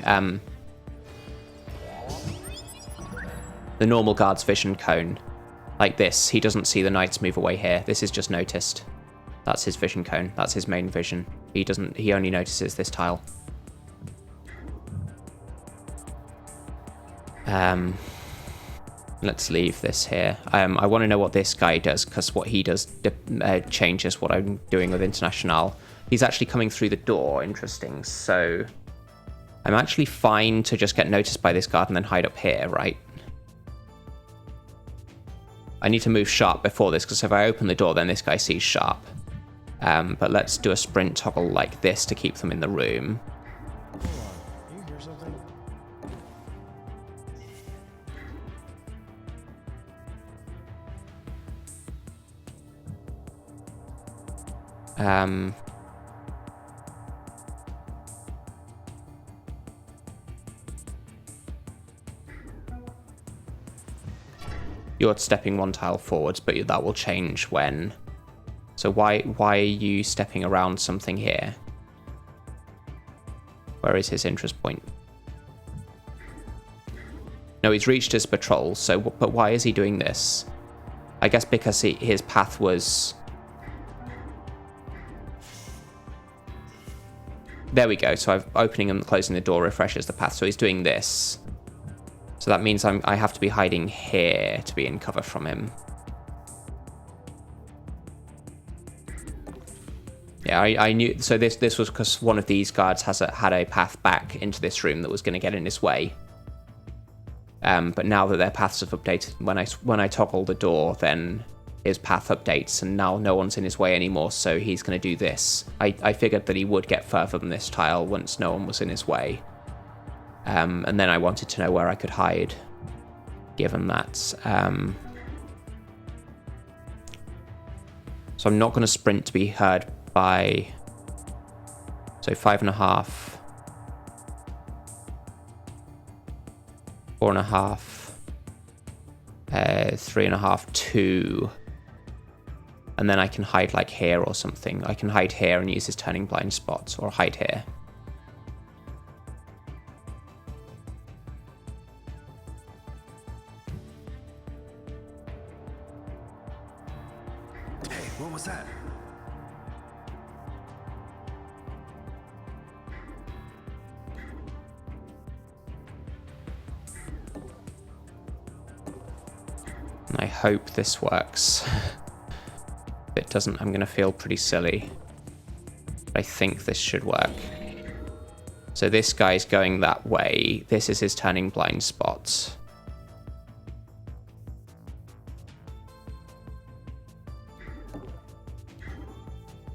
The normal guard's vision cone, like this, he doesn't see the knight's move away here. This is just noticed. That's his vision cone, that's his main vision. He only notices this tile. Let's leave this here. I want to know what this guy does, because what he does changes what I'm doing with International. He's actually coming through the door, interesting. So I'm actually fine to just get noticed by this guard and then hide up here, right? I need to move sharp before this, because if I open the door, then this guy sees sharp. But let's do a sprint toggle like this to keep them in the room. Hold on. You hear something? You're stepping 1 tile forwards, but that will change when. So why are you stepping around something here? Where is his interest point? No, he's reached his patrol, so but why is he doing this? I guess because his path was... There we go, so opening and closing the door refreshes the path, so he's doing this. So that means I have to be hiding here to be in cover from him. Yeah, I knew. So this was because one of these guards had a path back into this room that was going to get in his way. But now that their paths have updated, when I toggle the door, then his path updates, and now no one's in his way anymore. So he's going to do this. I figured that he would get further than this tile once no one was in his way. And then I wanted to know where I could hide, given that. So I'm not going to sprint to be heard by... So 5.5, 4.5, 3.5, 2. And then I can hide like here or something. I can hide here and use his turning blind spots, or hide here. What was that? And I hope this works. it doesn't, I'm going to feel pretty silly. But I think this should work. So this guy's going that way. This is his turning blind spot.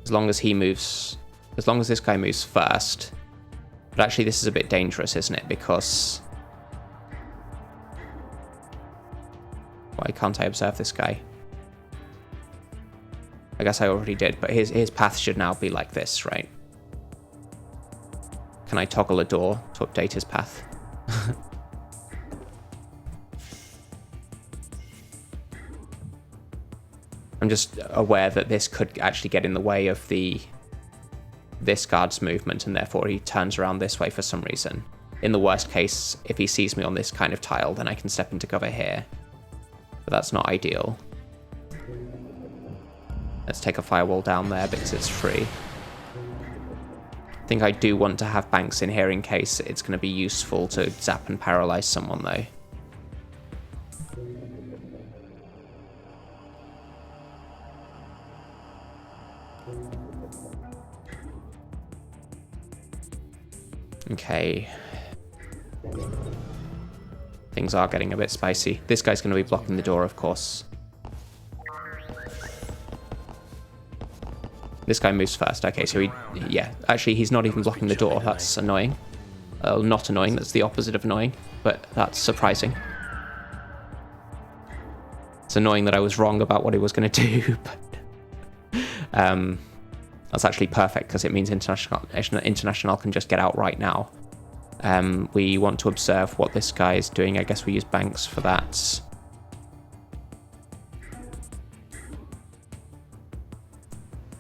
As long as this guy moves first. But actually this is a bit dangerous, isn't it? Because... why can't I observe this guy? I guess I already did, but his path should now be like this, right? Can I toggle a door to update his path? I'm just aware that this could actually get in the way of this guard's movement, and therefore he turns around this way for some reason. In the worst case, if he sees me on this kind of tile, then I can step into cover here. But that's not ideal. Let's take a firewall down there because it's free. I think I do want to have banks in here in case it's going to be useful to zap and paralyze someone, though. Okay. Things are getting a bit spicy. This guy's going to be blocking the door, of course. This guy moves first. Okay, so yeah. Actually, he's not even blocking the door. That's annoying. Not annoying. That's the opposite of annoying. But that's surprising. It's annoying that I was wrong about what he was going to do. But that's actually perfect because it means International can just get out right now. We want to observe what this guy is doing. I guess we use banks for that.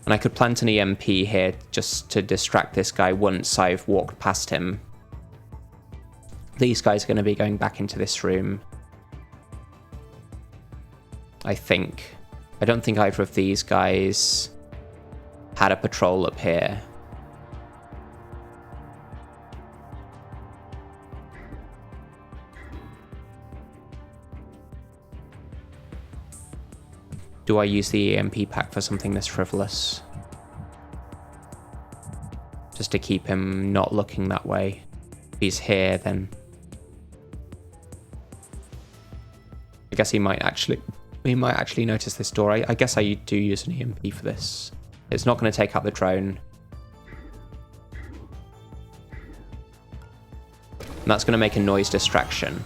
And I could plant an EMP here just to distract this guy once I've walked past him. These guys are going to be going back into this room. I think. I don't think either of these guys had a patrol up here. Do I use the EMP pack for something this frivolous? Just to keep him not looking that way. If he's here, then... I guess he might actually notice this door. I guess I do use an EMP for this. It's not going to take out the drone. And that's going to make a noise distraction.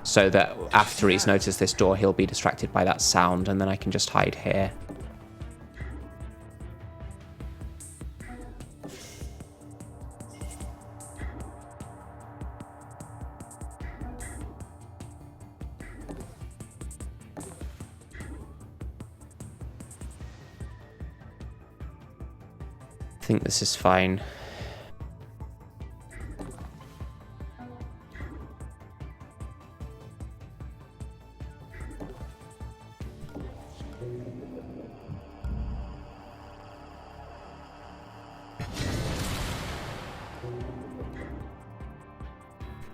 So that after he's noticed this door, he'll be distracted by that sound, and then I can just hide here. I think this is fine.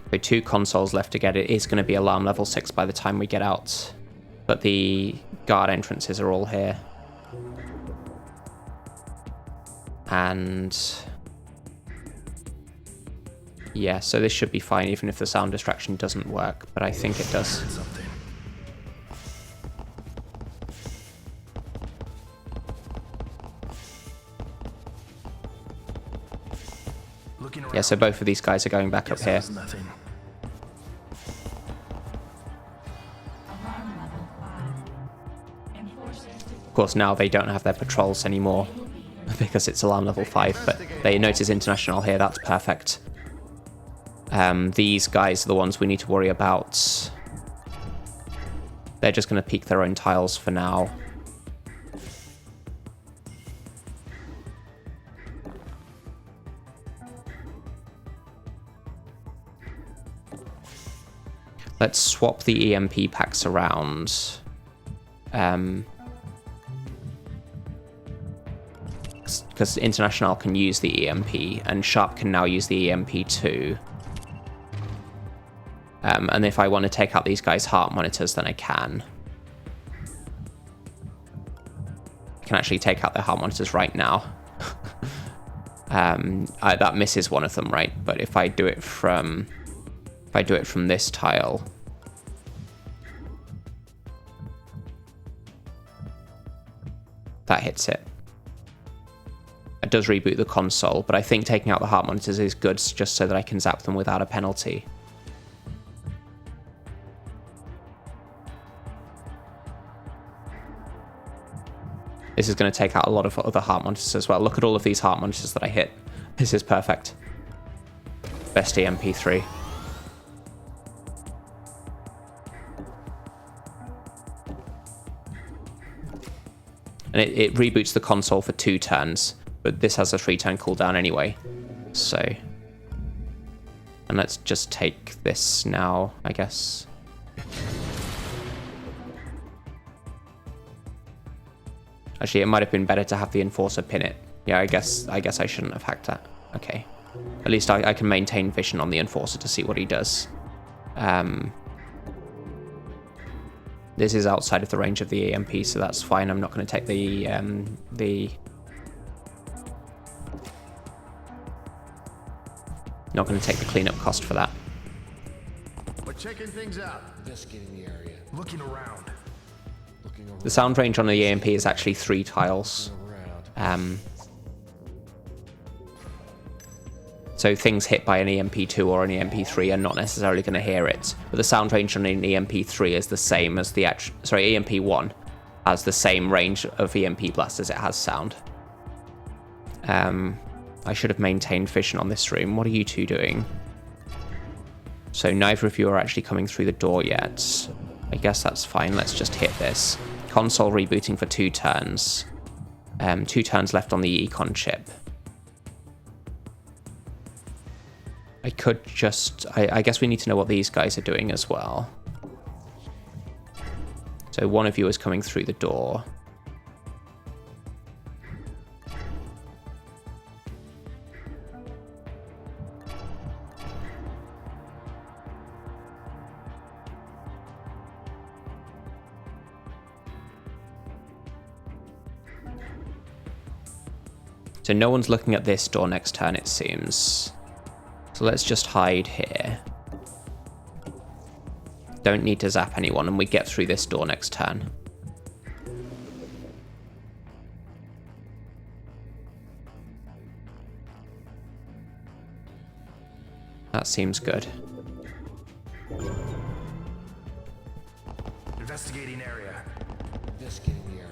So 2 consoles left to get. It is going to be alarm level 6 by the time we get out. But the guard entrances are all here. And... yeah, so this should be fine even if the sound distraction doesn't work. But I think it does. Yeah, so both of these guys are going back up here. Of course, now they don't have their patrols anymore because it's alarm level 5, but they notice International here. That's perfect. These guys are the ones we need to worry about. They're just going to peek their own tiles for now. Let's swap the EMP packs around. Because International can use the EMP, and Sharp can now use the EMP too. And if I want to take out these guys' heart monitors, then I can. can actually take out their heart monitors right now. That misses one of them, right? But if I do it from this tile, that hits it. It does reboot the console, but I think taking out the heart monitors is good just so that I can zap them without a penalty. This is going to take out a lot of other heart monitors as well. Look at all of these heart monitors that I hit. This is perfect. Best EMP3. And it reboots the console for 2 turns, but this has a 3-turn cooldown anyway. So, and let's just take this now, I guess. Actually, it might have been better to have the Enforcer pin it. Yeah, I guess I shouldn't have hacked that. Okay. At least I can maintain vision on the Enforcer to see what he does. This is outside of the range of the EMP, so that's fine. I'm not going to take the not going to take the cleanup cost for that. We're checking things out. Investigating the area. Looking around. Looking around. The sound range on the EMP is actually 3 tiles. So things hit by an EMP2 or an EMP3 are not necessarily going to hear it. But the sound range on an EMP3 is the same as the EMP1 has the same range of EMP blast as it has sound. I should have maintained vision on this room. What are you two doing? So neither of you are actually coming through the door yet. I guess that's fine. Let's just hit this. Console rebooting for 2 turns. 2 turns left on the econ chip. I could just... I guess we need to know what these guys are doing as well. So one of you is coming through the door. So no one's looking at this door next turn, it seems. So let's just hide here. Don't need to zap anyone, and we get through this door next turn. That seems good. Investigating area. Investigating the area.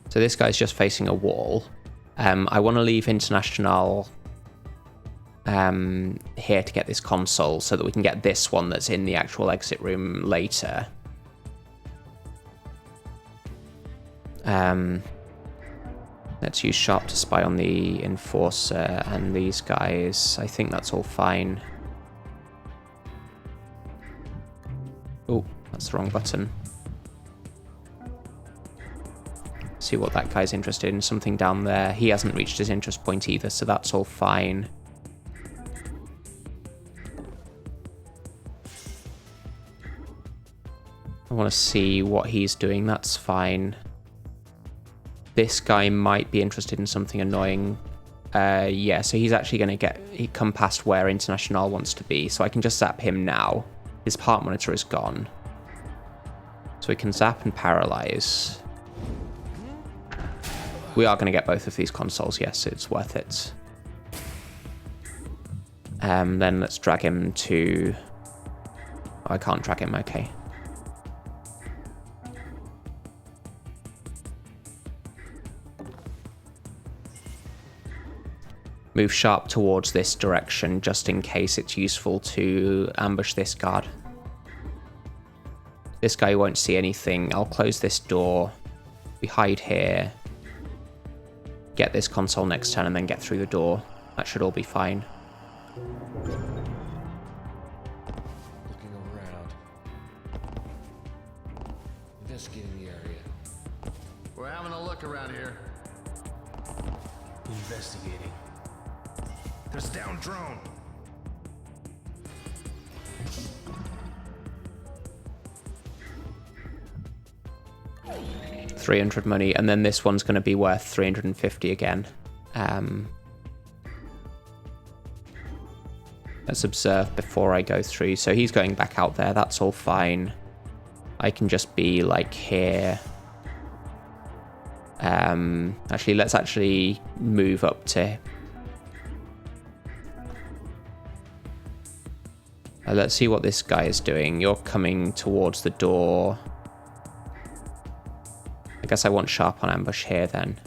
So this guy's just facing a wall. I want to leave International here to get this console so that we can get this one that's in the actual exit room later. Let's use Sharp to spy on the Enforcer and these guys. I think that's all fine. Oh, that's the wrong button. See what that guy's interested in. Something down there. He hasn't reached his interest point either, so that's all fine. I want to see what he's doing. That's fine. This guy might be interested in something annoying. Yeah, so he's actually going to come past where International wants to be, so I can just zap him now. His heart monitor is gone. So we can zap and paralyze. We are going to get both of these consoles, yes, it's worth it. Then let's drag him to... Oh, I can't drag him, okay. Move Sharp towards this direction, just in case it's useful to ambush this guard. This guy won't see anything. I'll close this door. We hide here. Get this console next turn and then get through the door. That should all be fine. Investigating the area. We're having a look around here. Investigating. There's a down drone. $300 money, and then this one's going to be worth 350 again. Let's observe before I go through. So he's going back out there. That's all fine. I can just be like here. Actually, let's actually move up to... let's see what this guy is doing. You're coming towards the door. I guess I want Sharp on ambush here then.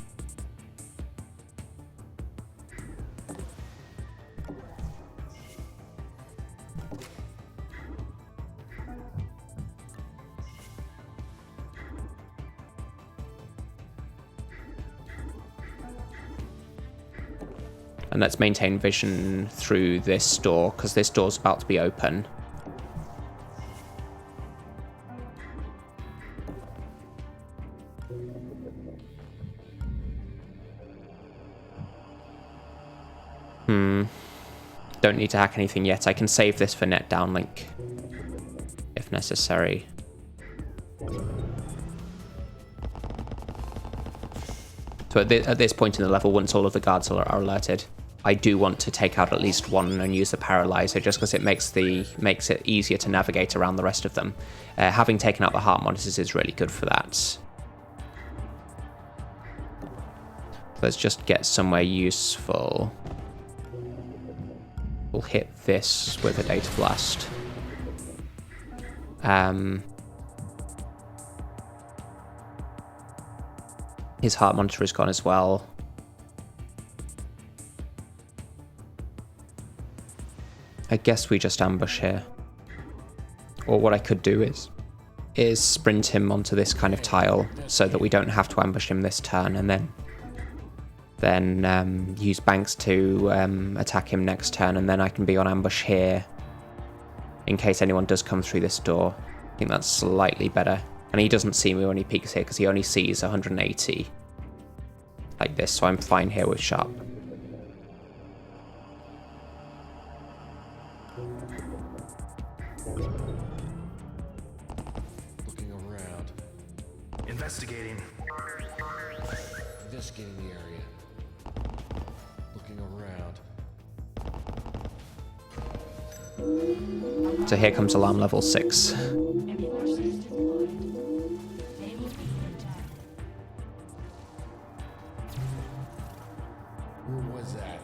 And let's maintain vision through this door, because this door's about to be open. Don't need to hack anything yet. I can save this for net downlink if necessary. So at this point in the level, once all of the guards are alerted, I do want to take out at least one and use the paralyzer, just because it makes it easier to navigate around the rest of them. Having taken out the heart monitors is really good for that. Let's just get somewhere useful. We'll hit this with a data blast. His heart monitor is gone as well. I guess we just ambush here. Or what I could do is sprint him onto this kind of tile so that we don't have to ambush him this turn, and then use Banks to attack him next turn, and then I can be on ambush here in case anyone does come through this door. I think that's slightly better. And he doesn't see me when he peeks here because he only sees 180 like this, so I'm fine here with Sharp. Looking around. Investigating. Investigating the area. Looking around. So here comes alarm level 6.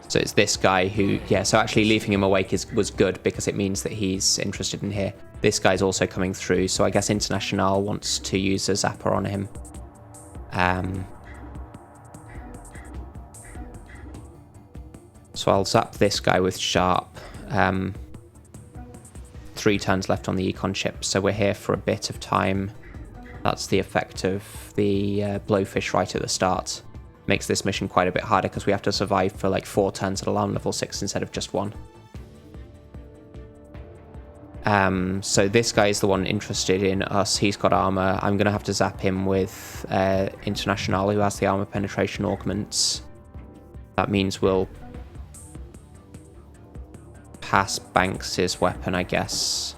So it's this guy who, yeah, so actually leaving him awake was good because it means that he's interested in here. This guy's also coming through, so I guess International wants to use a zapper on him. So I'll zap this guy with Sharp. 3 turns left on the econ chip, so we're here for a bit of time. That's the effect of the blowfish right at the start. Makes this mission quite a bit harder because we have to survive for like 4 turns at alarm level 6 instead of just 1. So this guy is the one interested in us. He's got armor. I'm going to have to zap him with International, who has the armor penetration augments. That means we'll pass Banks' weapon, I guess.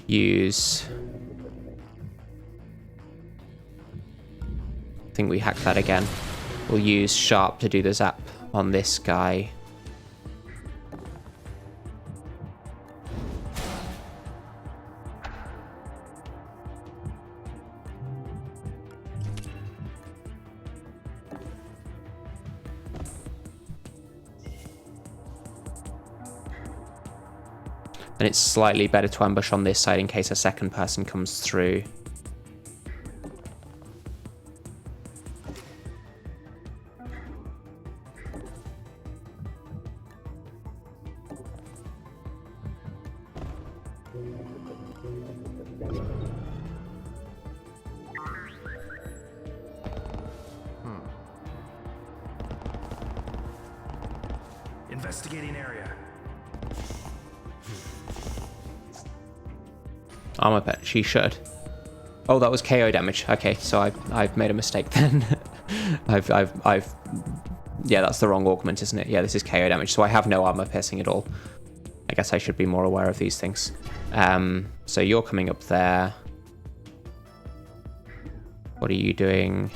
Use... I think we hacked that again. We'll use Sharp to do the zap on this guy. And it's slightly better to ambush on this side in case a second person comes through. Investigating area. Armor pet. She should. Oh, that was KO damage. Okay, so I've made a mistake then. Yeah, that's the wrong augment, isn't it? Yeah, this is KO damage. So I have no armor piercing at all. I guess I should be more aware of these things. So you're coming up there. What are you doing?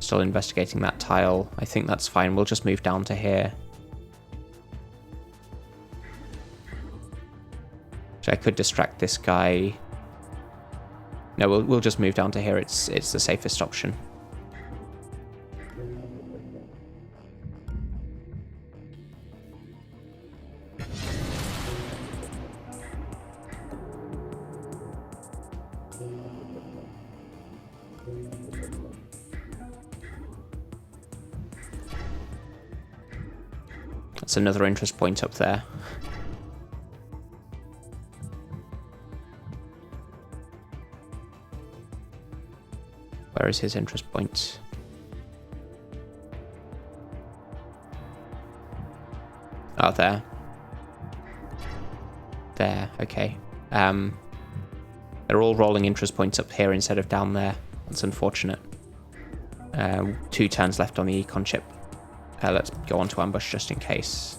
Still investigating that tile. I think that's fine. We'll just move down to here. So I could distract this guy. No, we'll just move down to here. It's the safest option. That's another interest point up there. Where is his interest point? Oh, there. There, okay. They're all rolling interest points up here instead of down there. That's unfortunate. 2 turns left on the econ chip. Let's go on to ambush just in case.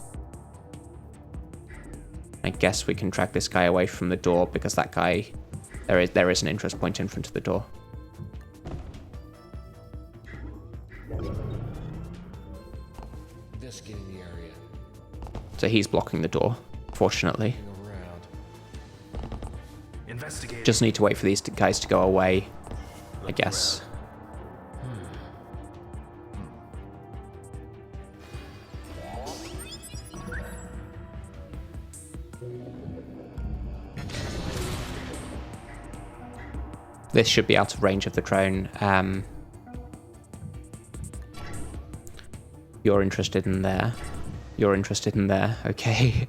I guess we can drag this guy away from the door because that guy... There is an interest point in front of the door. Investigating the area. So he's blocking the door, fortunately. Investigating. Just need to wait for these guys to go away, I guess. This should be out of range of the drone. You're interested in there. You're interested in there. Okay.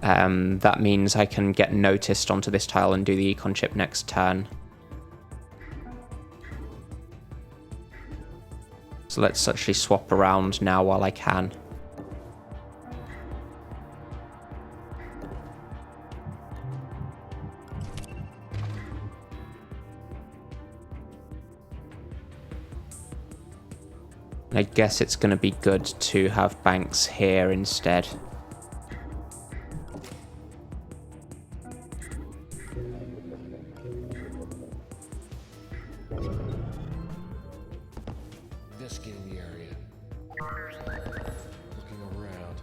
That means I can get noticed onto this tile and do the econ chip next turn. So let's actually swap around now while I can. I guess it's going to be good to have Banks here instead. Investigating the area. Looking around.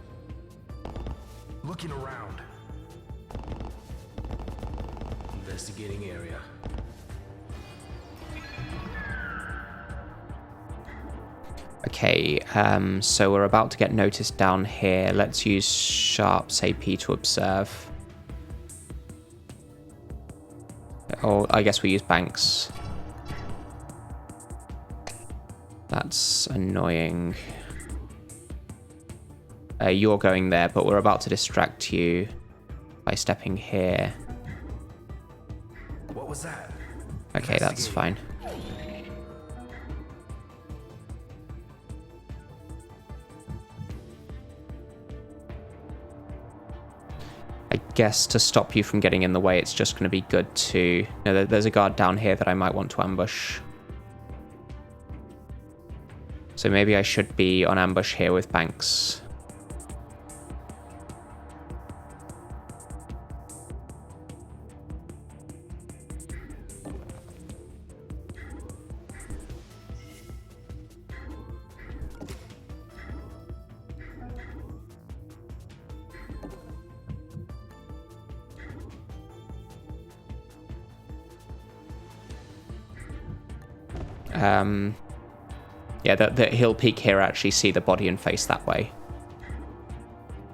Looking around. Investigating area. Okay, so we're about to get noticed down here. Let's use Sharp's AP to observe. Or I guess we use Banks. That's annoying. You're going there, but we're about to distract you by stepping here. What was that? Okay, that's fine. I guess to stop you from getting in the way, it's just going to be good to... No, there's a guard down here that I might want to ambush. So maybe I should be on ambush here with Banks. Yeah, he'll peek here, actually see the body and face that way.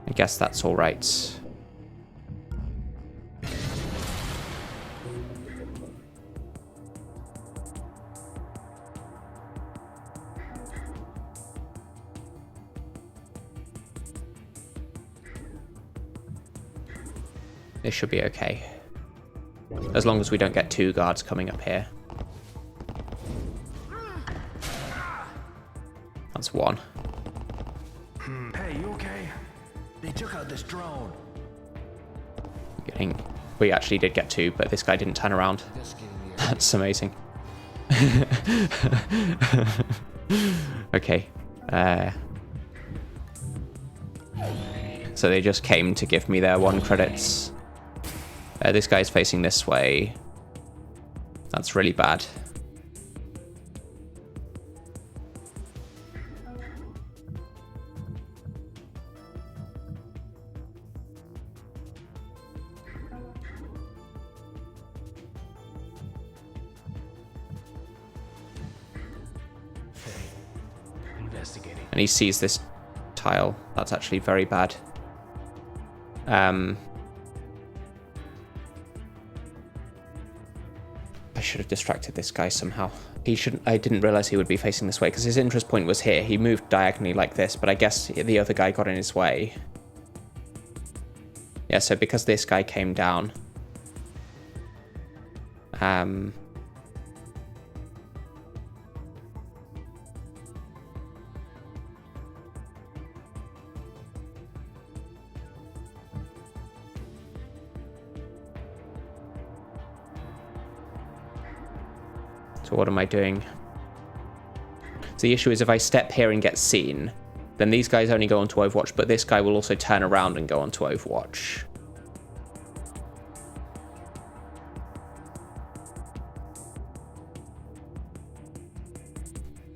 I guess that's all right. This should be okay. As long as we don't get 2 guards coming up here. That's 1. Hey, you okay? They took out this drone. We actually did get 2, but this guy didn't turn around. That's amazing. Okay. So they just came to give me their 1 credits. This guy's facing this way. That's really bad. Investigating. And he sees this tile. That's actually very bad. I should have distracted this guy somehow. He shouldn't. I didn't realize he would be facing this way because his interest point was here. He moved diagonally like this, but I guess the other guy got in his way. Yeah, so because this guy came down, so what am I doing? So the issue is if I step here and get seen, then these guys only go onto Overwatch, but this guy will also turn around and go onto Overwatch.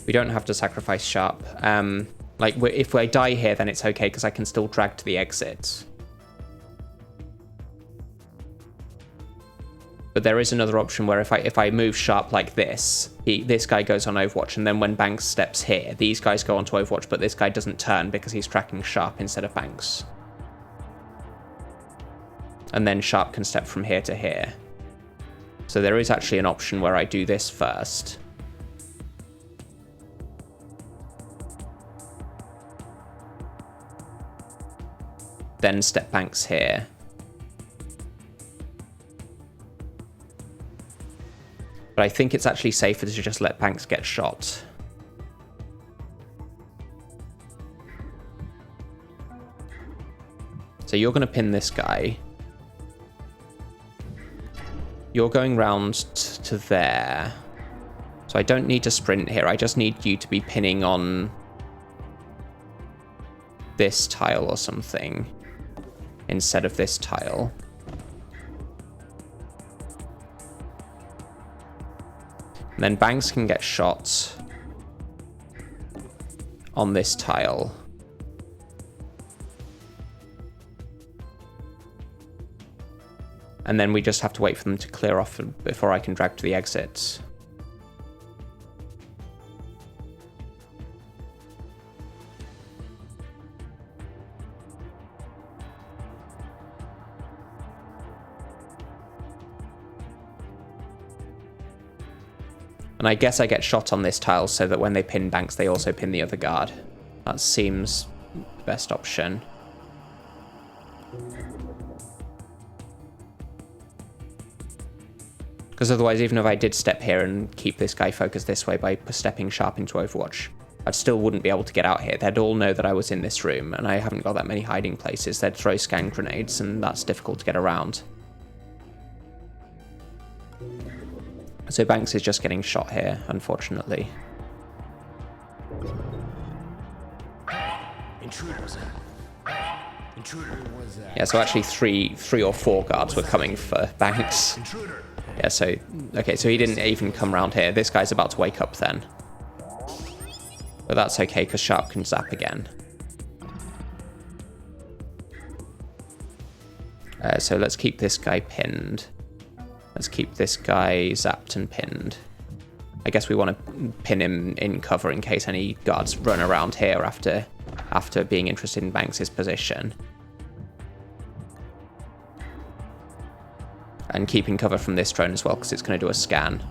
We don't have to sacrifice Sharp. Like, if I die here, then it's okay, because I can still drag to the exit. But there is another option where if I move Sharp like this, this guy goes on Overwatch, and then when Banks steps here, these guys go onto Overwatch, but this guy doesn't turn because he's tracking Sharp instead of Banks. And then Sharp can step from here to here. So there is actually an option where I do this first. Then step Banks here. But I think it's actually safer to just let Banks get shot. So you're going to pin this guy. You're going round to there. So I don't need to sprint here. I just need you to be pinning on this tile or something instead of this tile. And then Banks can get shot on this tile. And then we just have to wait for them to clear off before I can drag to the exit. And I guess I get shot on this tile so that when they pin Banks, they also pin the other guard. That seems the best option. Because otherwise, even if I did step here and keep this guy focused this way by stepping Sharp into Overwatch, I still wouldn't be able to get out here. They'd all know that I was in this room, and I haven't got that many hiding places. They'd throw scan grenades, and that's difficult to get around. So Banks is just getting shot here, unfortunately. Intruders. Intruder was that. Yeah, so actually three or four guards were coming for Banks. Intruder. Yeah, so, okay, so he didn't even come around here. This guy's about to wake up then. But that's okay, because Sharp can zap again. So let's keep this guy pinned. Let's keep this guy zapped and pinned. I guess we want to pin him in cover in case any guards run around here after being interested in Banks' position. And keeping cover from this drone as well, because it's going to do a scan.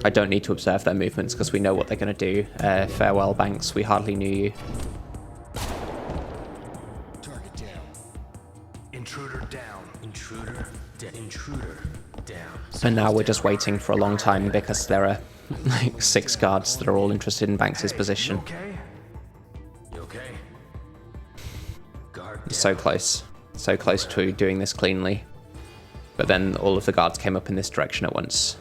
I don't need to observe their movements because we know what they're going to do. Farewell, Banks. We hardly knew you. Target down. Intruder down. Intruder down. And now we're just waiting for a long time because there are like 6 guards that are all interested in Banks' position. Okay? So close. So close to doing this cleanly. But then all of the guards came up in this direction at once.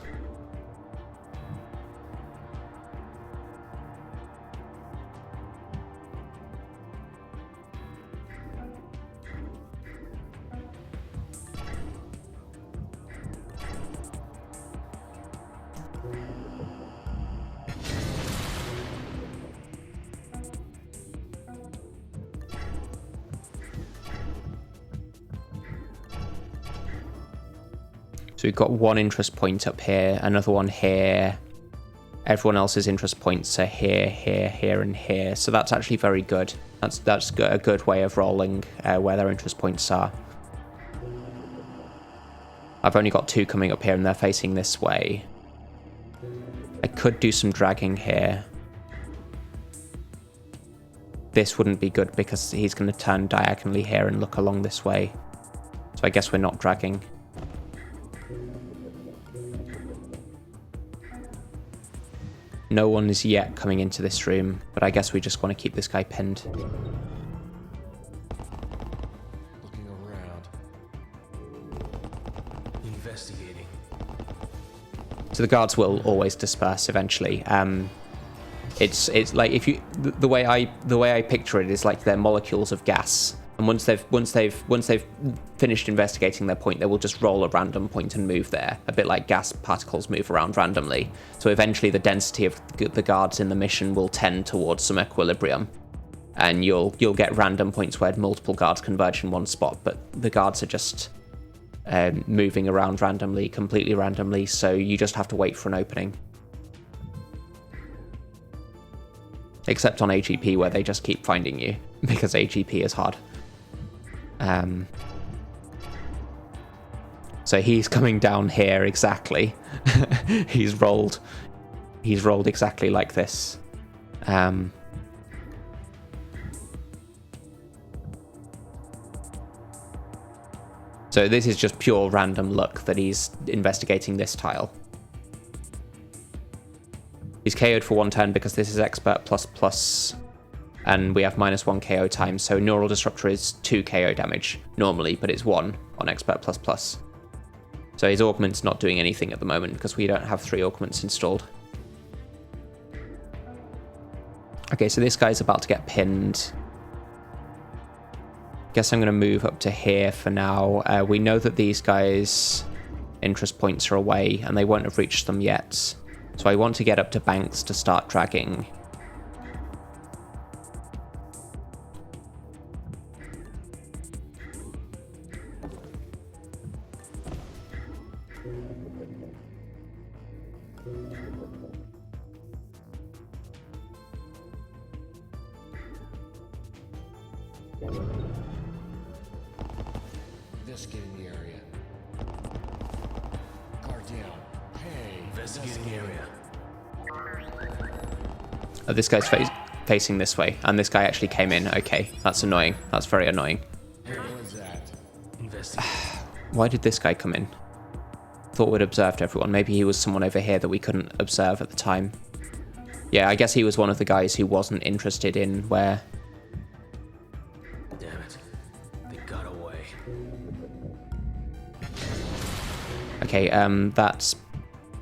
So we've got one interest point up here, another one here. Everyone else's interest points are here, here, here, and here. So that's actually very good. That's a good way of rolling where their interest points are. I've only got 2 coming up here, and they're facing this way. I could do some dragging here. This wouldn't be good because he's going to turn diagonally here and look along this way. So I guess we're not dragging. No one is yet coming into this room, but I guess we just want to keep this guy pinned. Looking around. Investigating. So the guards will always disperse eventually. It's like if you the way I picture it is like they're molecules of gas, and once they've finished investigating their point, they will just roll a random point and move there, a bit like gas particles move around randomly. So eventually the density of the guards in the mission will tend towards some equilibrium, and you'll get random points where multiple guards converge in one spot, but the guards are just moving around randomly, completely randomly, so you just have to wait for an opening. Except on AGP, where they just keep finding you, because AGP is hard. So he's coming down here exactly. He's rolled exactly like this. So this is just pure random luck that he's investigating this tile. He's KO'd for 1 turn because this is expert ++, and we have -1 KO time, so Neural Disruptor is 2 KO damage normally, but it's 1 on expert ++. So his augment's not doing anything at the moment because we don't have 3 augments installed. Okay, so this guy's about to get pinned. Guess I'm going to move up to here for now. We know that these guys' interest points are away, and they won't have reached them yet. So I want to get up to Banks to start dragging. This get in the area. Guard down. Hey, Investigating area. Oh, this guy's facing this way, and this guy actually came in. Okay, that's annoying. That's very annoying. What was that? Investigating. Why did this guy come in? Thought we'd observed everyone. Maybe he was someone over here that we couldn't observe at the time. Yeah, I guess he was one of the guys who wasn't interested in where... Damn it. They got away. Okay, that's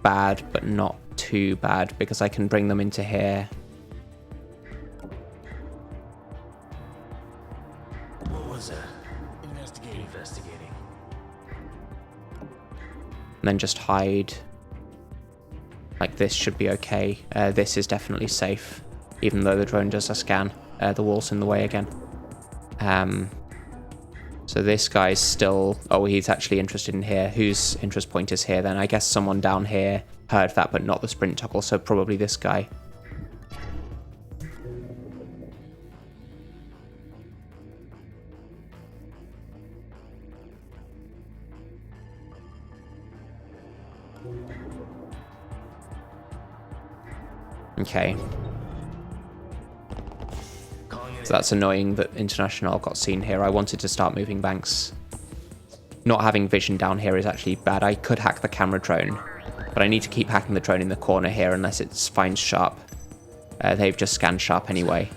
bad, but not too bad, because I can bring them into here. What was that? Investigating. Investigating. And then just hide. Like this should be okay. This is definitely safe, even though the drone does a scan. The wall's in the way again. So this guy's still... Oh, he's actually interested in here. Whose interest point is here then? I guess someone down here heard that, but not the sprint toggle, so probably this guy. Okay. So that's annoying that International got seen here. I wanted to start moving Banks. Not having vision down here is actually bad. I could hack the camera drone, but I need to keep hacking the drone in the corner here unless it finds sharp. They've just scanned sharp anyway.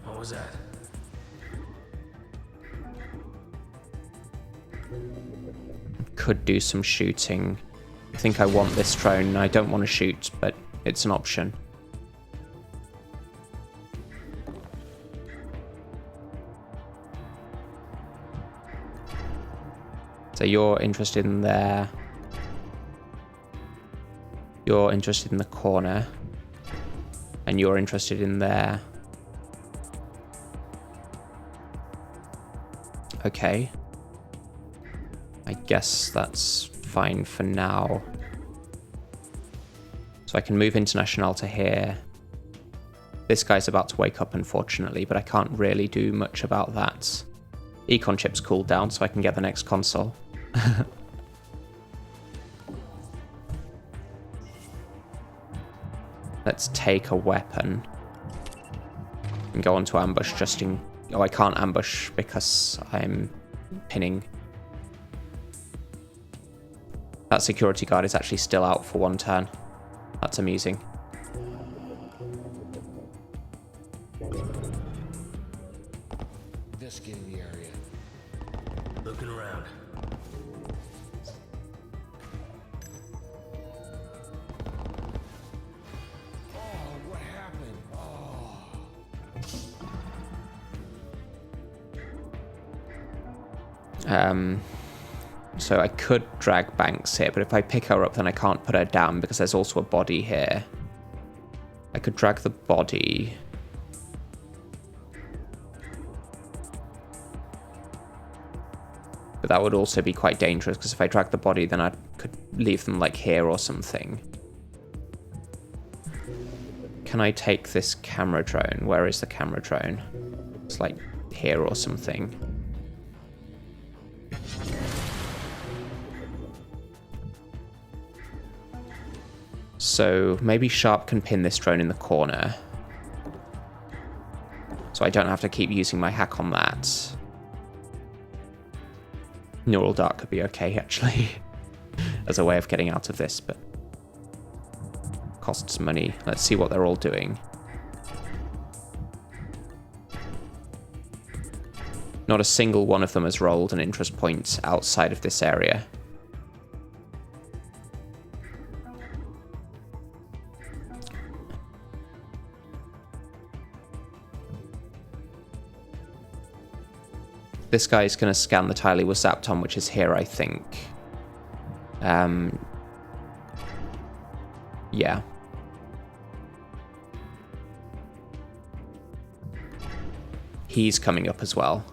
What was that? could do some shooting. I think I want this drone. I don't want to shoot, but it's an option. So you're interested in there. You're interested in the corner. And you're interested in there. Okay. I guess that's fine for now. So I can move International to here. This guy's about to wake up, unfortunately, but I can't really do much about that. Econ chip's cooled down, so I can get the next console. Let's take a weapon and go on to ambush just in... Oh, I can't ambush because I'm pinning. That security guard is actually still out for one turn. That's amusing. Investigating the area. Looking around. Oh, what happened? Oh. So I could drag Banks here, but if I pick her up, then I can't put her down because there's also a body here. I could drag the body. But that would also be quite dangerous because if I drag the body, then I could leave them like here or something. Can I take this camera drone? Where is the camera drone? It's like here or something. So maybe Sharp can pin this drone in the corner. So I don't have to keep using my hack on that. Neural Dart could be okay, actually, as a way of getting out of this, but costs money. Let's see what they're all doing. Not a single one of them has rolled an interest point outside of this area. This guy is going to scan the tile he was zapped on, which is here, I think. Yeah. He's coming up as well.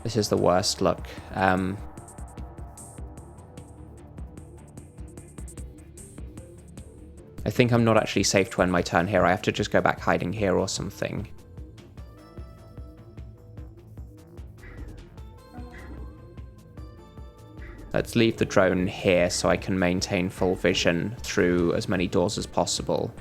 This is the worst luck. I think I'm not actually safe to end my turn here. I have to just go back hiding here or something. Let's leave the drone here so I can maintain full vision through as many doors as possible.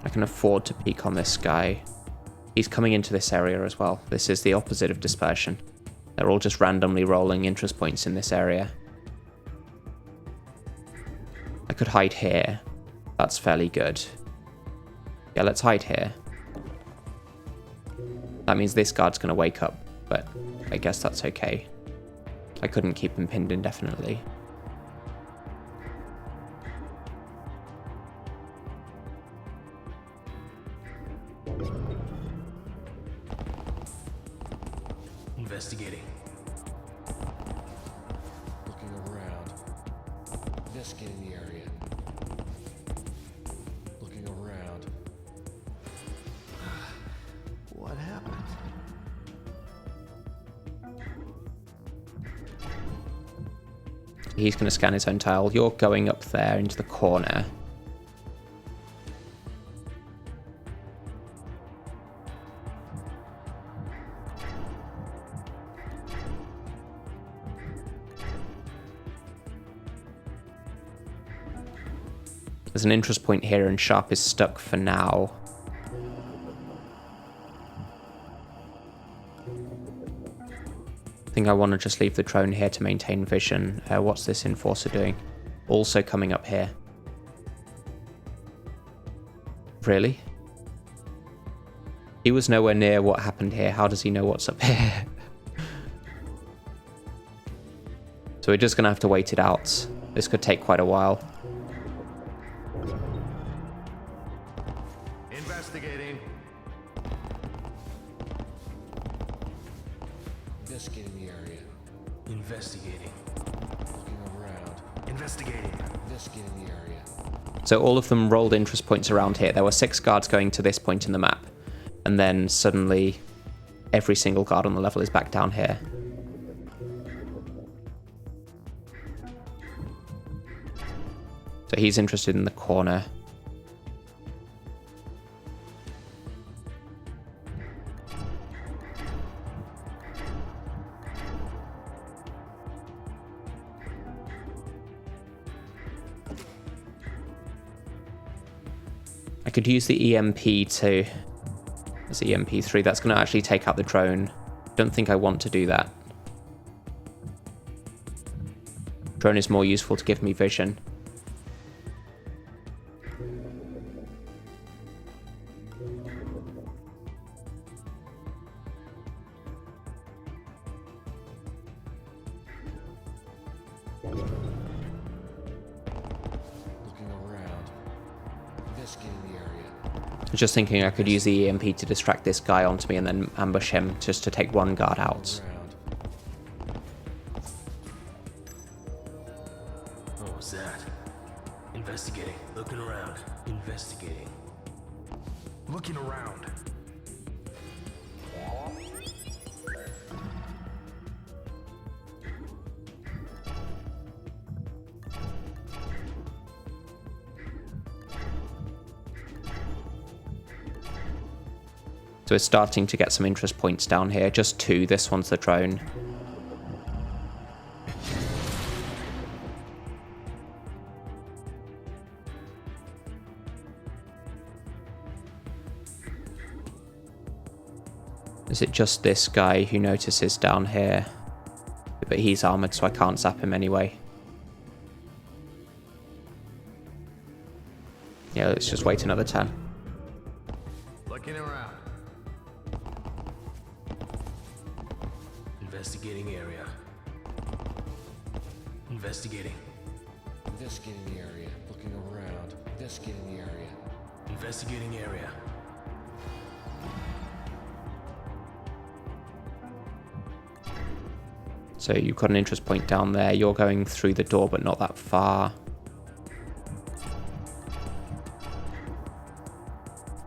I can afford to peek on this guy. He's coming into this area as well. This is the opposite of dispersion. They're all just randomly rolling interest points in this area. I could hide here. That's fairly good. Yeah, let's hide here. That means this guard's going to wake up, but I guess that's okay. I couldn't keep him pinned indefinitely. Investigating. Looking around. Investigating the area. Looking around. What happened? He's going to scan his own tile. You're going up there into the corner. There's an interest point here and Sharp is stuck for now. I think I want to just leave the drone here to maintain vision. What's this enforcer doing? Also coming up here. Really? He was nowhere near what happened here. How does he know what's up here? So we're just going to have to wait it out. This could take quite a while. Investigating. Investigating the area. Investigating. Looking around. Investigating. Investigating the area. So all of them rolled interest points around here. There were 6 guards going to this point in the map. And then suddenly every single guard on the level is back down here. So he's interested in the corner. I could use the EMP to... There's EMP3. That's going to actually take out the drone. Don't think I want to do that. Drone is more useful to give me vision. Just thinking I could use the EMP to distract this guy onto me and then ambush him just to take one guard out. What was that? Investigating. Looking around. Investigating. Looking around. So it's starting to get some interest points down here. Just 2. This one's the drone. Is it just this guy who notices down here? But he's armored, so I can't zap him anyway. Yeah, let's just wait another turn. Looking around. Investigating area. Investigating. Investigating the area. Looking around. Investigating the area. Investigating area. So you've got an interest point down there. You're going through the door, but not that far.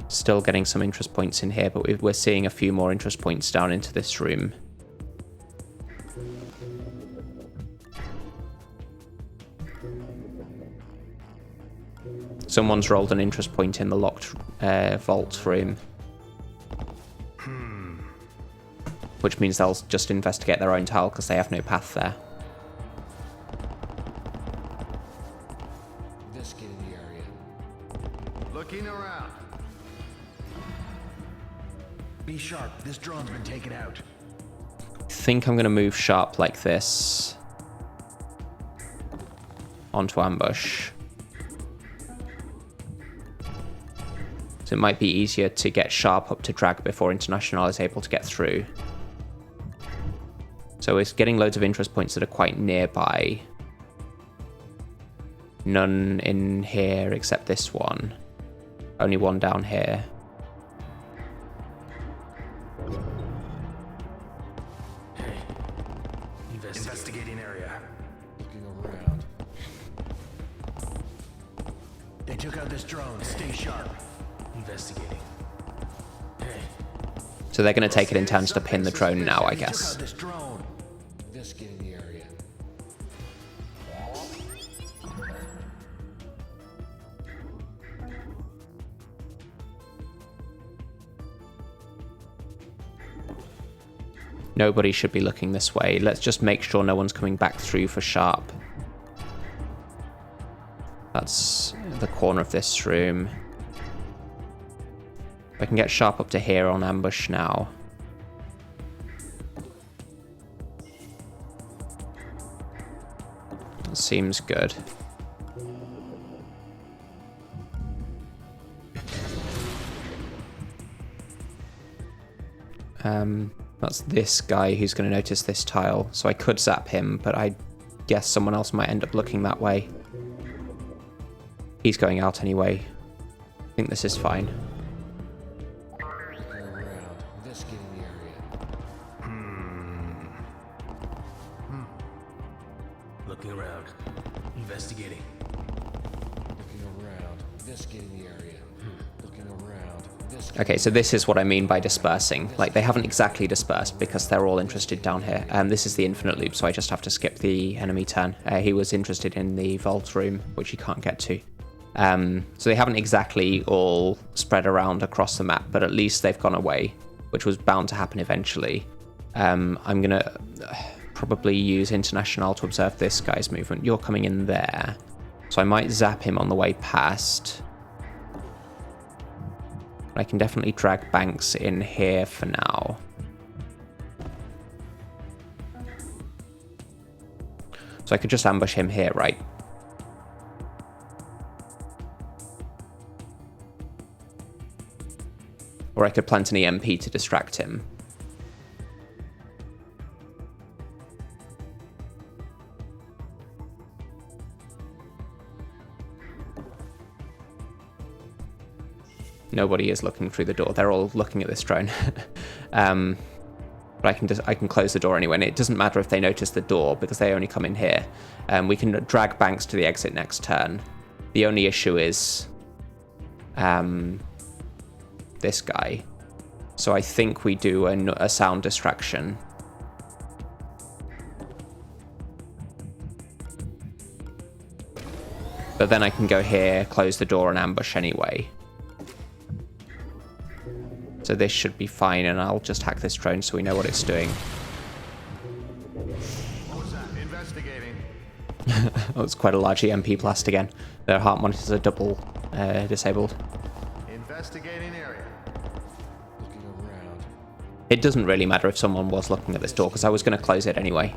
Still getting some interest points in here, but we're seeing a few more interest points down into this room. Someone's rolled an interest point in the locked vault room. Which means they'll just investigate their own tile because they have no path there. Investigating the area. Looking around. Be sharp. This drone's been taken out. I think I'm going to move sharp like this onto ambush. So it might be easier to get sharp up to drag before International is able to get through. So it's getting loads of interest points that are quite nearby. None in here except this one. Only one down here. Hey. Investigating area. Looking around. They took out this drone. Stay sharp. Investigating. Hey. So they're going to take it in turns to pin the drone now, I guess. They took out this drone. Investigating the area. Nobody should be looking this way. Let's just make sure no one's coming back through for sharp. That's the corner of this room. I can get sharp up to here on ambush now. Seems good. That's this guy who's going to notice this tile, so I could zap him, but I guess someone else might end up looking that way. He's going out anyway. I think this is fine. Looking around. Investigating. Looking around, investigating the area. Looking around, investigating. Okay, so this is what I mean by dispersing. Like, they haven't exactly dispersed because they're all interested down here. This is the infinite loop, so I just have to skip the enemy turn. He was interested in the vault room, which he can't get to. So they haven't exactly all spread around across the map, but at least they've gone away, which was bound to happen eventually. I'm going to probably use International to observe this guy's movement. You're coming in there, so I might zap him on the way past. I can definitely drag Banks in here for now. So I could just ambush him here, right? Or I could plant an EMP to distract him. Nobody is looking through the door. They're all looking at this drone. But I can close the door anyway, and it doesn't matter if they notice the door because they only come in here. We can drag Banks to the exit next turn. The only issue is this guy. So I think we do a sound distraction. But then I can go here, close the door, and ambush anyway. So this should be fine, and I'll just hack this drone so we know what it's doing. What was that? Investigating. Oh, it's quite a large EMP blast again. Their heart monitors are double disabled. Investigating area. Looking around. It doesn't really matter if someone was looking at this door, because I was going to close it anyway.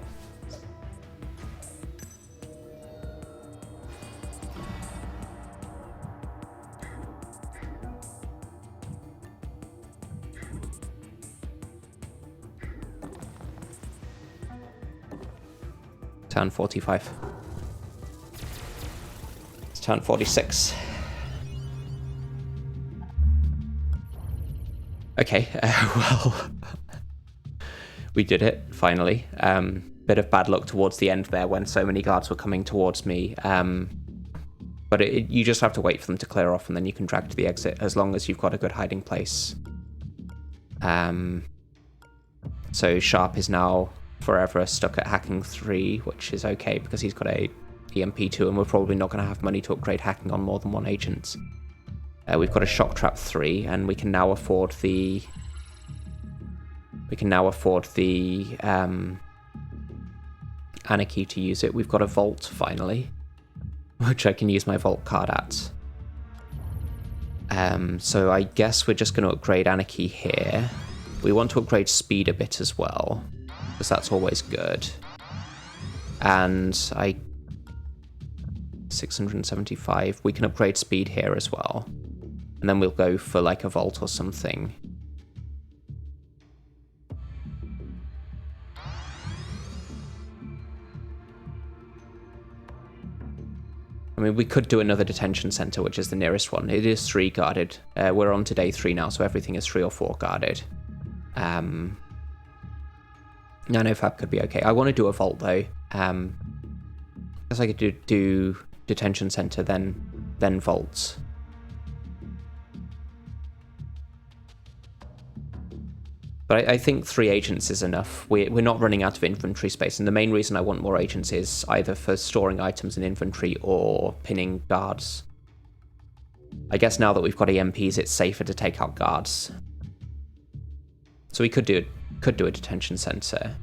Turn 45. It's turn 46. Okay, well, we did it, finally. Bit of bad luck towards the end there when so many guards were coming towards me. But you just have to wait for them to clear off, and then you can drag to the exit as long as you've got a good hiding place. So Sharp is now forever stuck at hacking 3, which is okay because he's got a EMP2, and we're probably not going to have money to upgrade hacking on more than one agent. We've got a shock trap 3, and we can now afford the Anarchy to use it. We've got a vault finally, which I can use my vault card at. So I guess we're just going to upgrade Anarchy here. We want to upgrade speed a bit as well, because that's always good. And 675, we can upgrade speed here as well. And then we'll go for like a vault or something. I mean, we could do another detention center, which is the nearest one. It is 3 guarded. We're on to day 3 now, so everything is 3 or 4 guarded. Nanofab could be okay. I want to do a vault though. I guess I could do detention center, then vaults. But I think 3 agents is enough. We're not running out of inventory space, and the main reason I want more agents is either for storing items in inventory or pinning guards. I guess now that we've got EMPs, it's safer to take out guards. So we could do a detention center.